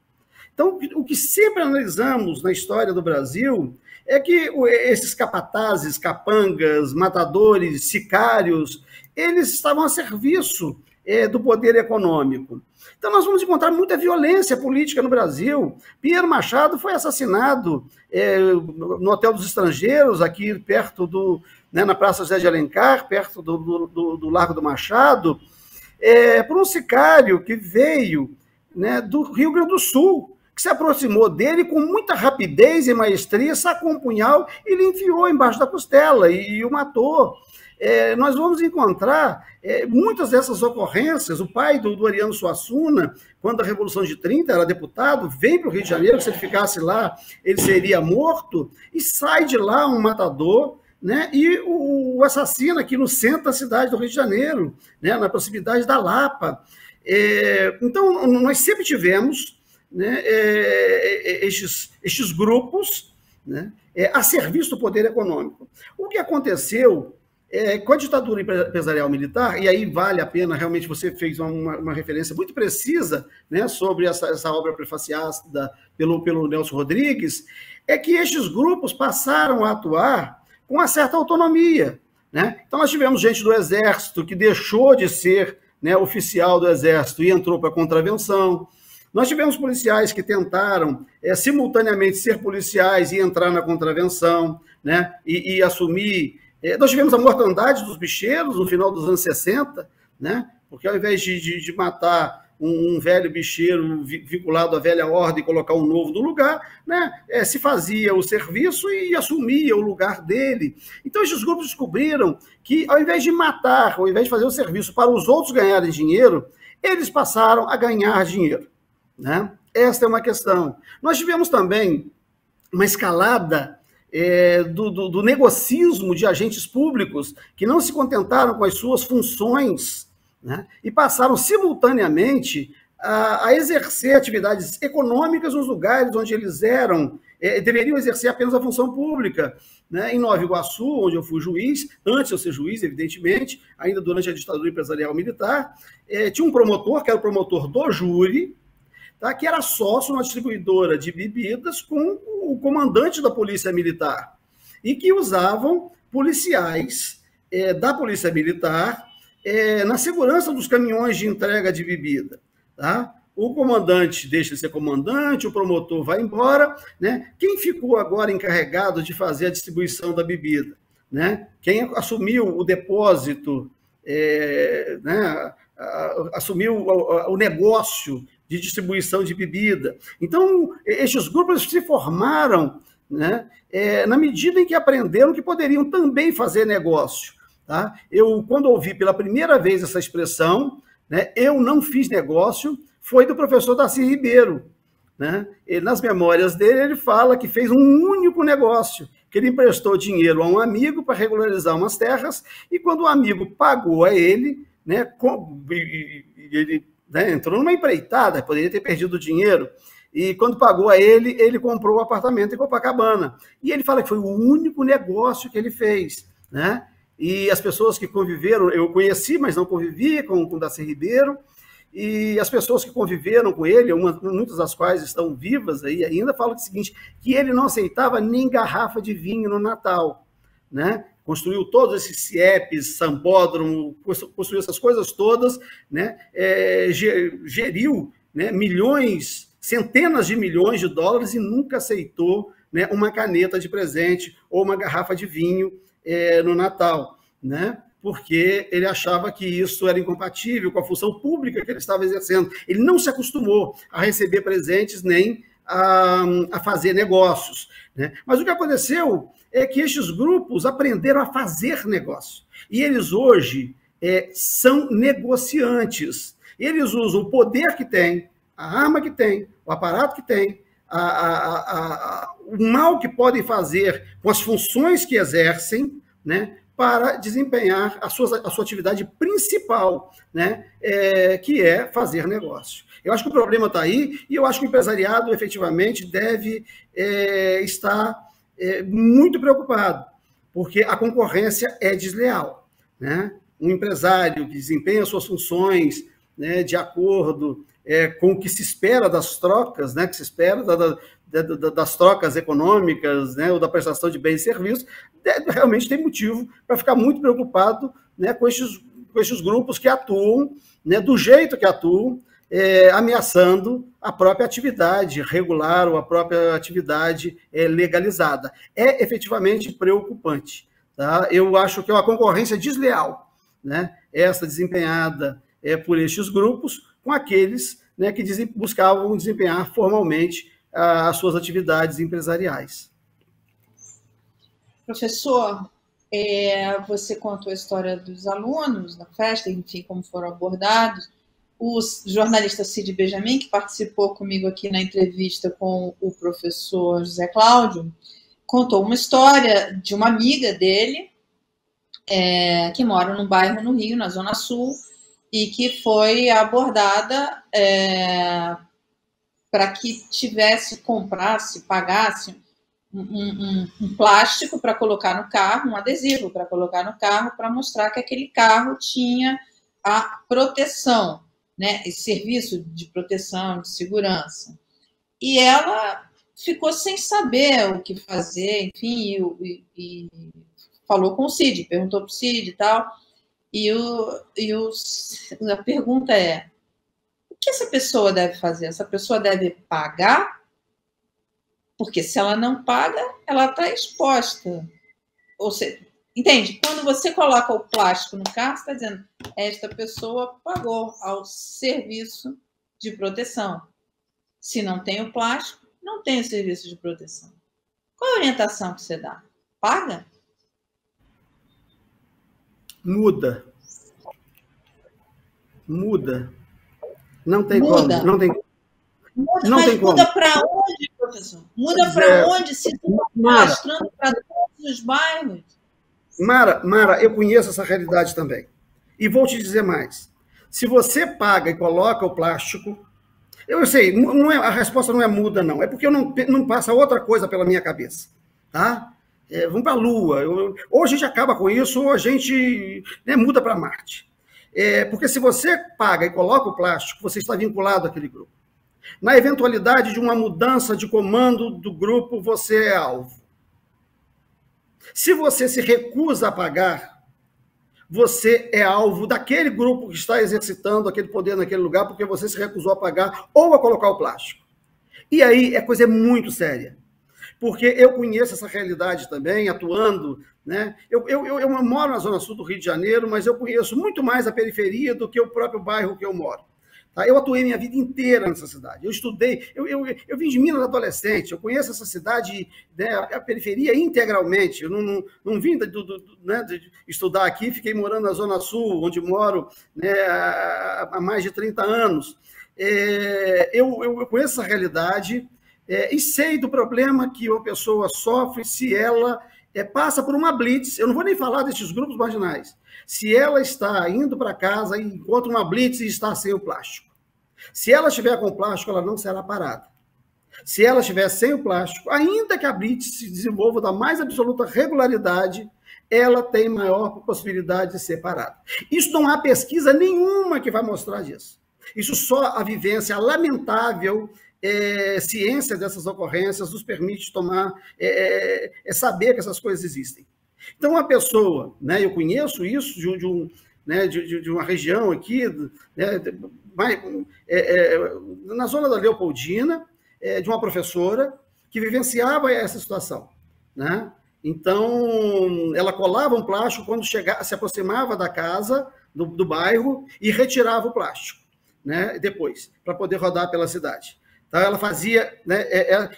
S2: Então, o que sempre analisamos na história do Brasil é que esses capatazes, capangas, matadores, sicários, eles estavam a serviço do poder econômico. Então, nós vamos encontrar muita violência política no Brasil. Pinheiro Machado foi assassinado no Hotel dos Estrangeiros, aqui perto na Praça José de Alencar, perto do Largo do Machado, por um sicário que veio, né, do Rio Grande do Sul, que se aproximou dele com muita rapidez e maestria, sacou um punhal e lhe enfiou embaixo da costela e o matou. Nós vamos encontrar muitas dessas ocorrências. O pai do Ariano Suassuna, quando a Revolução de 30 era deputado, vem para o Rio de Janeiro, que se ele ficasse lá, ele seria morto, e sai de lá um matador, né, e o assassina aqui no centro da cidade do Rio de Janeiro, né, na proximidade da Lapa. Então, nós sempre tivemos, né, estes grupos, né, a serviço do poder econômico. O que aconteceu com a ditadura empresarial militar, e aí vale a pena, realmente você fez uma referência muito precisa, né, sobre essa obra prefaciada pelo Nelson Rodrigues, é que estes grupos passaram a atuar com uma certa autonomia, né? Então nós tivemos gente do Exército que deixou de ser, né, oficial do Exército e entrou para a contravenção. Nós tivemos policiais que tentaram simultaneamente ser policiais e entrar na contravenção, né, e assumir... Nós tivemos a mortandade dos bicheiros no final dos anos 60, né? Porque ao invés de matar um velho bicheiro vinculado à velha ordem e colocar um novo no lugar, né, se fazia o serviço e assumia o lugar dele. Então, esses grupos descobriram que, ao invés de matar, ao invés de fazer o serviço para os outros ganharem dinheiro, eles passaram a ganhar dinheiro, né? Esta é uma questão. Nós tivemos também uma escalada do negocismo de agentes públicos que não se contentaram com as suas funções, né, e passaram simultaneamente a exercer atividades econômicas nos lugares onde eles deveriam exercer apenas a função pública. Né? Em Nova Iguaçu, onde eu fui juiz, antes de eu ser juiz, evidentemente, ainda durante a ditadura empresarial militar, tinha um promotor, que era o promotor do júri, tá, que era sócio numa distribuidora de bebidas com o comandante da Polícia Militar, e que usavam policiais da Polícia Militar na segurança dos caminhões de entrega de bebida. Tá? O comandante deixa de ser comandante, o promotor vai embora, né? Quem ficou agora encarregado de fazer a distribuição da bebida? Né? Quem assumiu o depósito, né? Assumiu o negócio de distribuição de bebida. Então, estes grupos se formaram, né? Na medida em que aprenderam que poderiam também fazer negócio. Tá? Eu, quando ouvi pela primeira vez essa expressão, né, eu não fiz negócio, foi do professor Darcy Ribeiro. Né? Nas memórias dele, ele fala que fez um único negócio, que ele emprestou dinheiro a um amigo para regularizar umas terras, e quando o amigo pagou a ele, né, ele, né, entrou numa empreitada, poderia ter perdido o dinheiro, e quando pagou a ele, ele comprou o apartamento em Copacabana. E ele fala que foi o único negócio que ele fez. Né? E as pessoas que conviveram, eu conheci, mas não convivi com o Darcy Ribeiro, e as pessoas que conviveram com ele, muitas das quais estão vivas aí ainda, falam o seguinte, que ele não aceitava nem garrafa de vinho no Natal. Né? Construiu todos esses CIEPs, sambódromo, construiu essas coisas todas, né? Geriu, né, milhões, centenas de milhões de dólares e nunca aceitou, né, uma caneta de presente ou uma garrafa de vinho no Natal, né? Porque ele achava que isso era incompatível com a função pública que ele estava exercendo. Ele não se acostumou a receber presentes nem a fazer negócios. Né? Mas o que aconteceu é que estes grupos aprenderam a fazer negócio. E eles hoje são negociantes. Eles usam o poder que têm, a arma que têm, o aparato que têm, o mal que podem fazer com as funções que exercem, né, para desempenhar a sua atividade principal, né, que é fazer negócio. Eu acho que o problema está aí, e eu acho que o empresariado, efetivamente, deve estar muito preocupado, porque a concorrência é desleal. Né? Um empresário que desempenha suas funções, né, de acordo com o que se espera das trocas, né, que se espera das trocas econômicas, né, ou da prestação de bens e serviços, realmente tem motivo para ficar muito preocupado, né, com estes grupos que atuam, né, do jeito que atuam, ameaçando a própria atividade regular ou a própria atividade legalizada. É efetivamente preocupante. Tá? Eu acho que é uma concorrência desleal, né, essa desempenhada por estes grupos com aqueles, né, que buscavam desempenhar formalmente as suas atividades empresariais.
S1: Professor, você contou a história dos alunos na festa, enfim, como foram abordados. O jornalista Cid Benjamin, que participou comigo aqui na entrevista com o professor José Cláudio, contou uma história de uma amiga dele, que mora num bairro no Rio, na Zona Sul, e que foi abordada para que comprasse, pagasse um plástico para colocar no carro, um adesivo para colocar no carro, para mostrar que aquele carro tinha a proteção, né, esse serviço de proteção, de segurança. E ela ficou sem saber o que fazer, enfim, e falou com o Cid, perguntou para o Cid e tal, e a pergunta é: o que essa pessoa deve fazer? Essa pessoa deve pagar? Porque se ela não paga, ela está exposta. Ou seja, entende? Quando você coloca o plástico no carro, você está dizendo, esta pessoa pagou ao serviço de proteção. Se não tem o plástico, não tem o serviço de proteção. Qual a orientação que você dá? Paga?
S2: Muda. Não tem
S1: muda.
S2: como. Não tem
S1: Muda, mas muda para onde, professor. Muda para onde? Se está mostrando para todos os bairros.
S2: Mara, eu conheço essa realidade também. E vou te dizer mais. Se você paga e coloca o plástico, eu sei, não é, a resposta não é muda, não. É porque eu não passa outra coisa pela minha cabeça. Tá? Vamos para a Lua. Ou a gente acaba com isso, ou a gente muda para Marte. Porque se você paga e coloca o plástico, você está vinculado àquele grupo. Na eventualidade de uma mudança de comando do grupo, você é alvo. Se você se recusa a pagar, você é alvo daquele grupo que está exercitando aquele poder naquele lugar, porque você se recusou a pagar ou a colocar o plástico. E aí a coisa é muito séria. Porque eu conheço essa realidade também, atuando, né? Eu moro na Zona Sul do Rio de Janeiro, mas eu conheço muito mais a periferia do que o próprio bairro que eu moro. Tá? Eu atuei minha vida inteira nessa cidade. Eu estudei, eu vim de Minas adolescente, eu conheço essa cidade, né, a periferia integralmente. Eu não vim de estudar aqui, fiquei morando na Zona Sul, onde moro, né, há mais de 30 anos. Eu conheço essa realidade. E sei do problema que uma pessoa sofre se ela passa por uma blitz. Eu não vou nem falar desses grupos marginais. Se ela está indo para casa e encontra uma blitz e está sem o plástico. Se ela estiver com o plástico, ela não será parada. Se ela estiver sem o plástico, ainda que a blitz se desenvolva da mais absoluta regularidade, ela tem maior possibilidade de ser parada. Isso não há pesquisa nenhuma que vai mostrar disso. Isso só a vivência lamentável ciência dessas ocorrências nos permite tomar, saber que essas coisas existem. Então, uma pessoa, né, eu conheço isso de uma região aqui, né, na zona da Leopoldina, de uma professora que vivenciava essa situação. Né? Então, ela colava um plástico quando se aproximava da casa, do bairro, e retirava o plástico, né, depois, para poder rodar pela cidade. Então, ela fazia, né,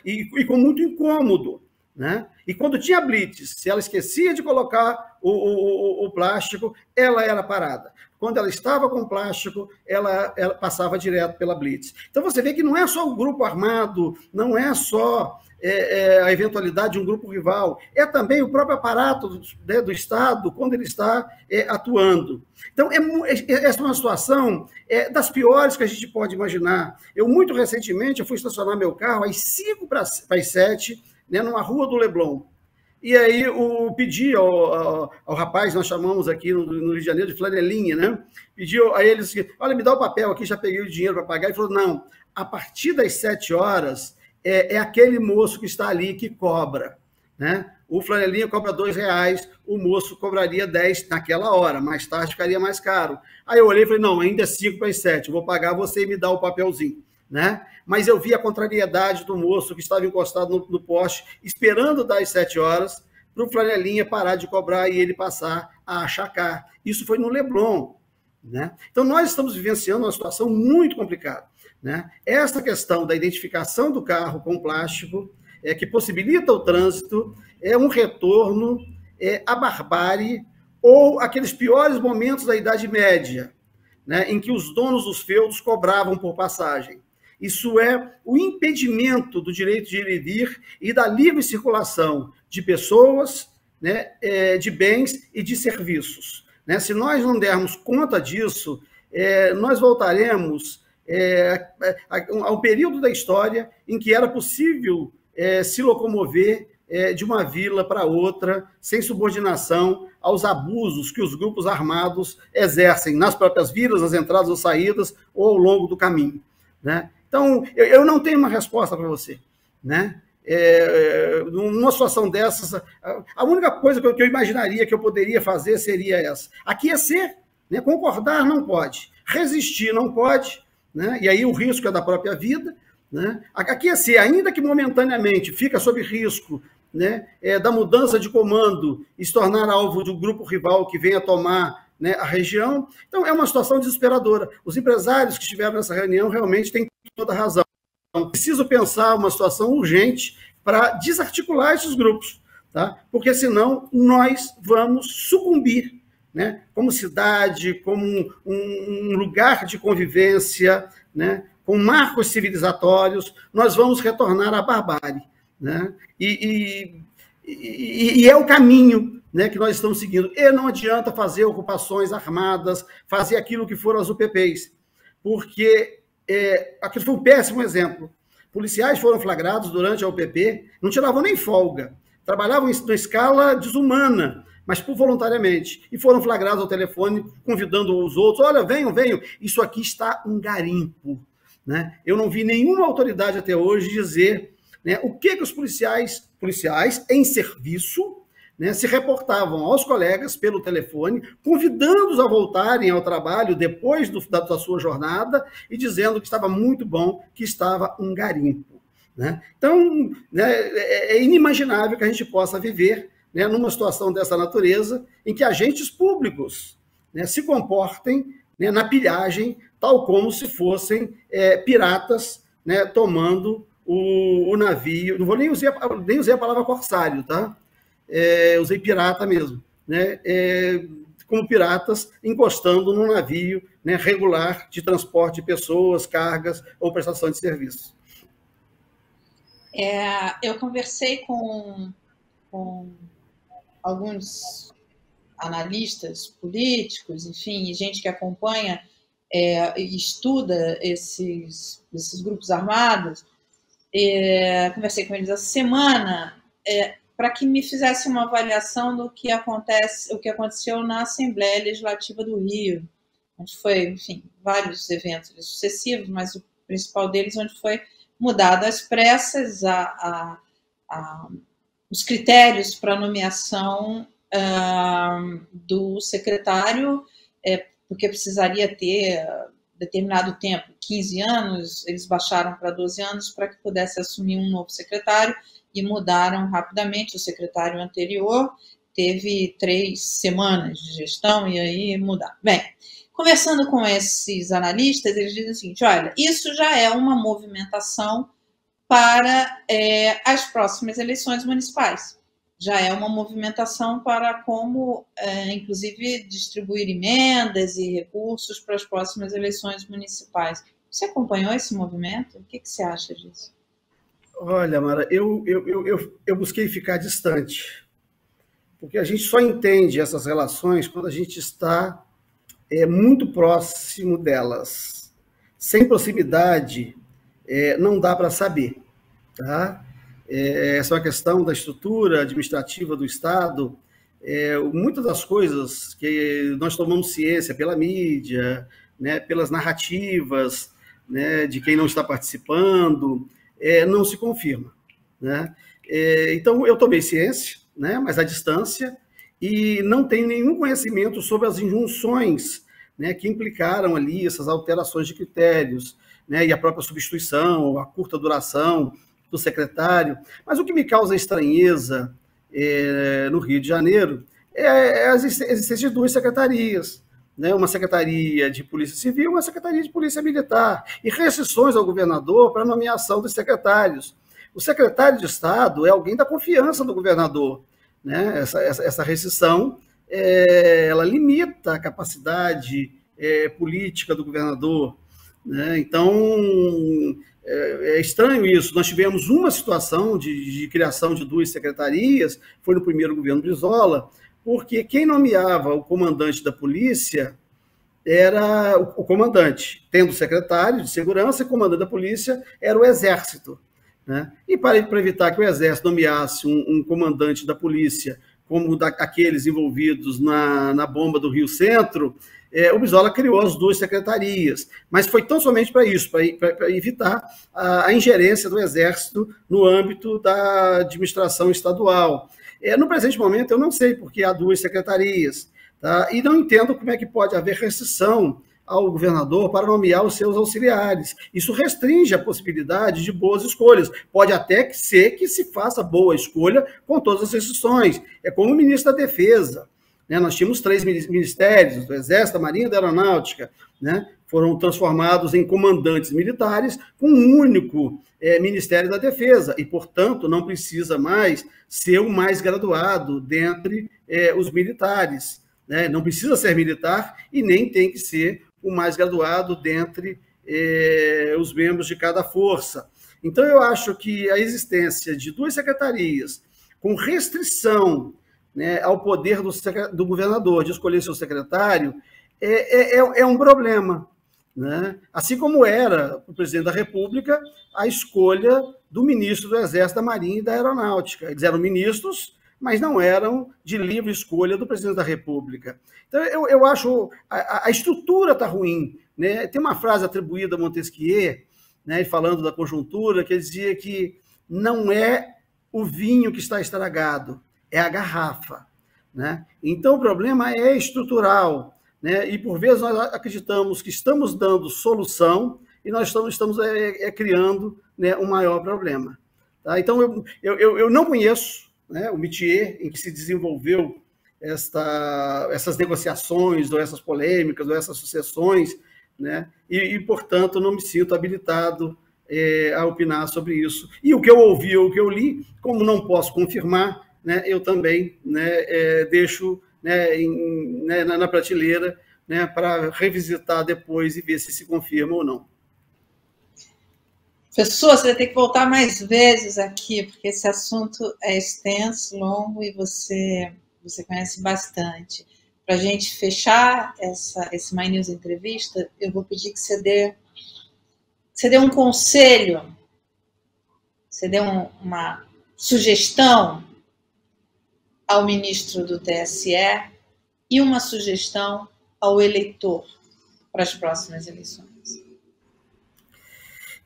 S2: e com muito incômodo. Né? E quando tinha blitz, se ela esquecia de colocar o plástico, ela era parada. Quando ela estava com plástico, ela passava direto pela blitz. Então, você vê que não é só o grupo armado, não é só a eventualidade de um grupo rival, é também o próprio aparato do Estado, quando ele está atuando. Então, essa é uma situação das piores que a gente pode imaginar. Eu, muito recentemente, fui estacionar meu carro às 5 para as 7, né, numa rua do Leblon. E aí eu pedi ao rapaz, nós chamamos aqui no Rio de Janeiro de flanelinha, né? Pediu a eles, olha, me dá o papel aqui, já peguei o dinheiro para pagar. Ele falou, não, a partir das 7 horas é aquele moço que está ali que cobra, né? O flanelinha cobra R$2, o moço cobraria 10 naquela hora, mais tarde ficaria mais caro. Aí eu olhei e falei, não, ainda é 5 para as 7, eu vou pagar você e me dá o papelzinho. Né? Mas eu vi a contrariedade do moço que estava encostado no poste, esperando das 7 horas, para o flanelinha parar de cobrar e ele passar a achacar. Isso foi no Leblon. Né? Então, nós estamos vivenciando uma situação muito complicada. Né? Essa questão da identificação do carro com plástico, que possibilita o trânsito, é um retorno à barbárie ou aqueles piores momentos da Idade Média, né? Em que os donos dos feudos cobravam por passagem. Isso é o impedimento do direito de ir e vir e da livre circulação de pessoas, né, de bens e de serviços. Né? Se nós não dermos conta disso, nós voltaremos a um período da história em que era possível se locomover de uma vila para outra, sem subordinação aos abusos que os grupos armados exercem nas próprias vilas, nas entradas ou saídas, ou ao longo do caminho. Né? Então, eu não tenho uma resposta para você. Né? Numa situação dessas, a única coisa que eu imaginaria que eu poderia fazer seria essa. Aquecer, né? Concordar não pode, resistir não pode, né? E aí o risco é da própria vida. Né? Aquecer, ainda que momentaneamente fica sob risco, né, da mudança de comando e se tornar alvo de um grupo rival que venha tomar, né, a região. Então, é uma situação desesperadora. Os empresários que estiveram nessa reunião realmente têm toda a razão. Então, preciso pensar uma situação urgente para desarticular esses grupos, tá? Porque senão nós vamos sucumbir, né, como cidade, como um lugar de convivência, né, com marcos civilizatórios, nós vamos retornar à barbárie, né? E é o caminho, né, que nós estamos seguindo. E não adianta fazer ocupações armadas, fazer aquilo que foram as UPPs, porque aquilo foi um péssimo exemplo. Policiais foram flagrados durante a UPP, não tiravam nem folga, trabalhavam em escala desumana, mas voluntariamente, e foram flagrados ao telefone, convidando os outros, olha, venham, isso aqui está um garimpo, né? Eu não vi nenhuma autoridade até hoje dizer, né, o que os policiais em serviço, né, se reportavam aos colegas pelo telefone, convidando-os a voltarem ao trabalho depois da sua jornada e dizendo que estava muito bom, que estava um garimpo, né? Então, né, é inimaginável que a gente possa viver, né, numa situação dessa natureza, em que agentes públicos, né, se comportem, né, na pilhagem, tal como se fossem piratas, né, tomando o navio. Não vou nem usar a palavra corsário, tá? Usei pirata mesmo, né? Como piratas encostando num navio, né, regular de transporte de pessoas, cargas ou prestação de serviços.
S1: Eu conversei com alguns analistas políticos, enfim, gente que acompanha e estuda esses grupos armados. Conversei com eles essa semana para que me fizesse uma avaliação do que aconteceu na Assembleia Legislativa do Rio, onde foi, enfim, vários eventos sucessivos, mas o principal deles onde foi mudado às pressas os critérios para nomeação do secretário, porque precisaria ter determinado tempo, 15 anos, eles baixaram para 12 anos para que pudesse assumir um novo secretário e mudaram rapidamente. O secretário anterior teve 3 semanas de gestão e aí mudaram. Bem, conversando com esses analistas, eles dizem o seguinte, olha, isso já é uma movimentação para as próximas eleições municipais. Já é uma movimentação para como, inclusive, distribuir emendas e recursos para as próximas eleições municipais. Você acompanhou esse movimento? O que você acha disso?
S2: Olha, Mara, eu busquei ficar distante, porque a gente só entende essas relações quando a gente está muito próximo delas. Sem proximidade, não dá para saber, tá? Essa é uma questão da estrutura administrativa do Estado. Muitas das coisas que nós tomamos ciência pela mídia, né, pelas narrativas, né, de quem não está participando, não se confirma, né? Então, eu tomei ciência, né, mas à distância, e não tenho nenhum conhecimento sobre as injunções, né, que implicaram ali essas alterações de critérios, né, e a própria substituição, a curta duração do secretário. Mas o que me causa estranheza no Rio de Janeiro é a existência de 2 secretarias, né? Uma secretaria de Polícia Civil e uma secretaria de Polícia Militar, e restrições ao governador para a nomeação dos secretários. O secretário de Estado é alguém da confiança do governador, né? Essa restrição ela limita a capacidade política do governador, né? Então, é estranho isso. Nós tivemos uma situação de criação de 2 secretarias, foi no primeiro governo Brizola, porque quem nomeava o comandante da polícia era o comandante, tendo secretário de segurança, e comandante da polícia era o Exército, né? E para evitar que o Exército nomeasse um comandante da polícia como aqueles envolvidos na bomba do Rio Centro, o Brizola criou as 2 secretarias, mas foi tão somente para isso, para evitar a ingerência do Exército no âmbito da administração estadual. No presente momento, eu não sei porque há 2 secretarias, tá? E não entendo como é que pode haver restrição ao governador para nomear os seus auxiliares. Isso restringe a possibilidade de boas escolhas. Pode até ser que se faça boa escolha com todas as restrições. É como o ministro da Defesa, né? Nós tínhamos 3 ministérios, do Exército, da Marinha e da Aeronáutica, né? Foram transformados em comandantes militares com um único Ministério da Defesa, e, portanto, não precisa mais ser o mais graduado dentre os militares, né? Não precisa ser militar e nem tem que ser o mais graduado dentre os membros de cada força. Então, eu acho que a existência de 2 secretarias com restrição, né, ao poder do governador de escolher seu secretário é um problema, né? Assim como era para o presidente da República a escolha do ministro do Exército, da Marinha e da Aeronáutica. Eles eram ministros, mas não eram de livre escolha do presidente da República. Então, eu acho a estrutura está ruim, né? Tem uma frase atribuída a Montesquieu, né, falando da conjuntura, que ele dizia que não é o vinho que está estragado, é a garrafa, né? Então, o problema é estrutural, né? E, por vezes, nós acreditamos que estamos dando solução e nós estamos criando, né, um maior problema. Tá? Então, eu não conheço, né, o métier em que se desenvolveu essas negociações, ou essas polêmicas, ou essas sucessões, né? Portanto, não me sinto habilitado a opinar sobre isso. E o que eu ouvi ou o que eu li, como não posso confirmar, né, eu também, né, deixo, né, na prateleira, né, para revisitar depois e ver se confirma ou não.
S1: Professor, você vai ter que voltar mais vezes aqui, porque esse assunto é extenso, longo, e você conhece bastante. Para a gente fechar esse My News Entrevista, eu vou pedir que você dê um conselho, você dê uma sugestão ao ministro do TSE e uma sugestão ao eleitor para as próximas eleições.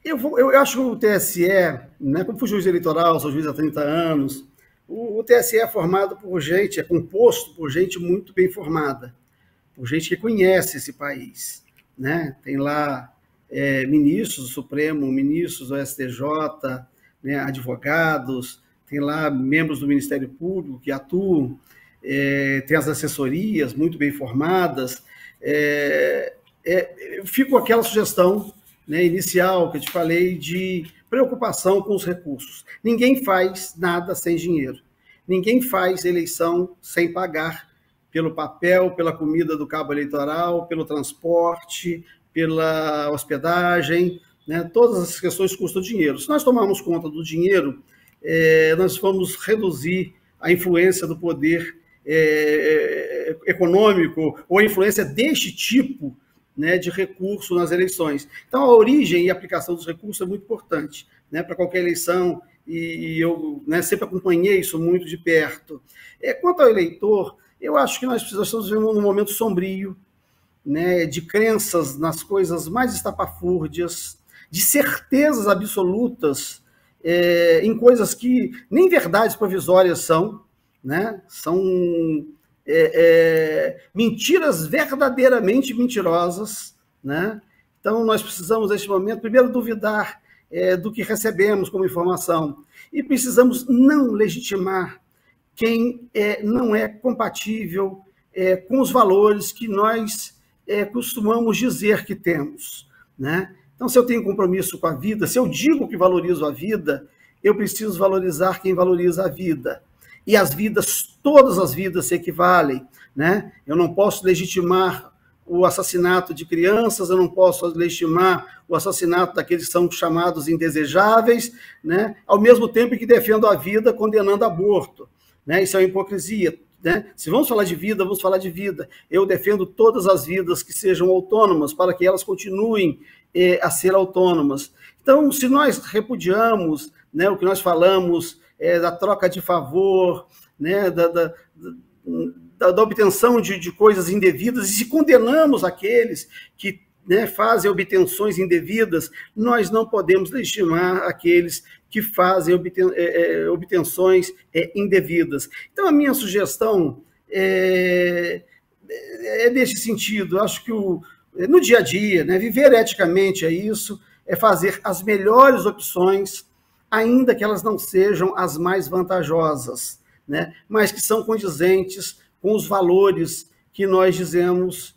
S2: Eu acho que o TSE, né, como fui juiz eleitoral, sou juiz há 30 anos, o TSE é formado por gente, é composto por gente muito bem formada, por gente que conhece esse país, né? Tem lá ministros do Supremo, ministros do STJ, né, advogados, tem lá membros do Ministério Público que atuam, tem as assessorias muito bem formadas. Fico com aquela sugestão, né, inicial que eu te falei, de preocupação com os recursos. Ninguém faz nada sem dinheiro. Ninguém faz eleição sem pagar pelo papel, pela comida do cabo eleitoral, pelo transporte, pela hospedagem, né? Todas essas questões custam dinheiro. Se nós tomarmos conta do dinheiro, nós vamos reduzir a influência do poder econômico ou a influência deste tipo, né, de recurso nas eleições. Então, a origem e a aplicação dos recursos é muito importante, né, para qualquer eleição, e eu, né, sempre acompanhei isso muito de perto. Quanto ao eleitor, eu acho que nós estamos vivendo um momento sombrio, né, de crenças nas coisas mais estapafúrdias, de certezas absolutas em coisas que nem verdades provisórias são, né, são mentiras verdadeiramente mentirosas, né? Então, nós precisamos, neste momento, primeiro duvidar do que recebemos como informação, e precisamos não legitimar quem não é compatível com os valores que nós costumamos dizer que temos, né? Então, se eu tenho compromisso com a vida, se eu digo que valorizo a vida, eu preciso valorizar quem valoriza a vida. E as vidas, todas as vidas se equivalem, né? Eu não posso legitimar o assassinato de crianças, eu não posso legitimar o assassinato daqueles que são chamados indesejáveis, né? Ao mesmo tempo que defendo a vida condenando aborto, né? Isso é uma hipocrisia, né? Se vamos falar de vida, vamos falar de vida. Eu defendo todas as vidas que sejam autônomas, para que elas continuem a ser autônomas. Então, se nós repudiamos, né, o que nós falamos da troca de favor, né, da obtenção de coisas indevidas, e se condenamos aqueles que, né, fazem obtenções indevidas, nós não podemos legitimar aqueles que fazem obtenções indevidas. Então, a minha sugestão é nesse sentido. Acho que no dia a dia, né, viver eticamente é isso, é fazer as melhores opções, ainda que elas não sejam as mais vantajosas, né, mas que são condizentes com os valores que nós dizemos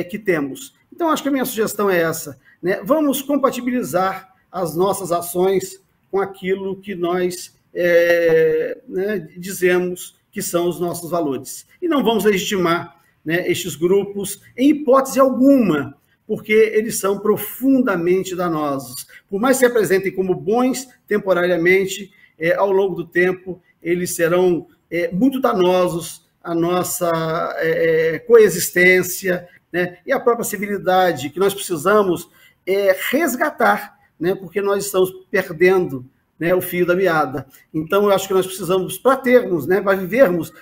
S2: que temos. Então, acho que a minha sugestão é essa, né? Vamos compatibilizar as nossas ações com aquilo que nós né, dizemos que são os nossos valores. E não vamos legitimar, né, estes grupos, em hipótese alguma, porque eles são profundamente danosos. Por mais que se apresentem como bons temporariamente, ao longo do tempo, eles serão muito danosos à nossa coexistência, né? E a própria civilidade que nós precisamos resgatar, né? Porque nós estamos perdendo, né, o fio da meada. Então, eu acho que nós precisamos, para termos, né, para vivermos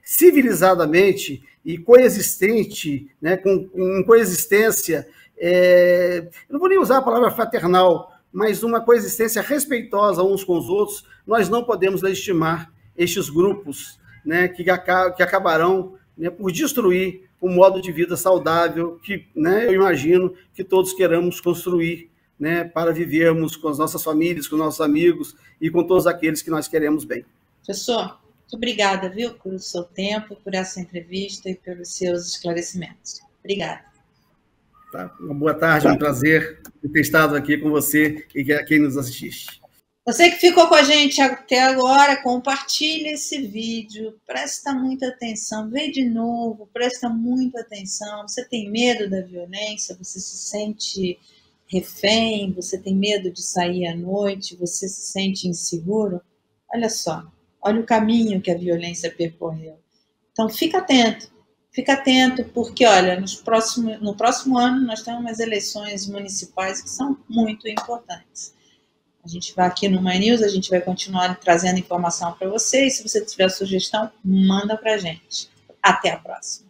S2: civilizadamente e coexistente, né, em coexistência, eu não vou nem usar a palavra fraternal, mas uma coexistência respeitosa uns com os outros, nós não podemos legitimar estes grupos, né, que acabarão, né, por destruir um modo de vida saudável que, né, eu imagino que todos queramos construir, né, para vivermos com as nossas famílias, com nossos amigos e com todos aqueles que nós queremos bem.
S1: Professor, muito obrigada, viu, pelo seu tempo, por essa entrevista e pelos seus esclarecimentos. Obrigada.
S2: Tá? Uma boa tarde, um prazer ter estado aqui com você e quem nos assiste.
S1: Você que ficou com a gente até agora, compartilhe esse vídeo, presta muita atenção, vê de novo, presta muita atenção. Você tem medo da violência, você se sente refém, você tem medo de sair à noite, você se sente inseguro? Olha só, olha o caminho que a violência percorreu. Então, fica atento, porque, olha, no próximo ano nós temos umas eleições municipais que são muito importantes. A gente vai aqui no My News, a gente vai continuar trazendo informação para vocês. Se você tiver sugestão, manda para a gente. Até a próxima.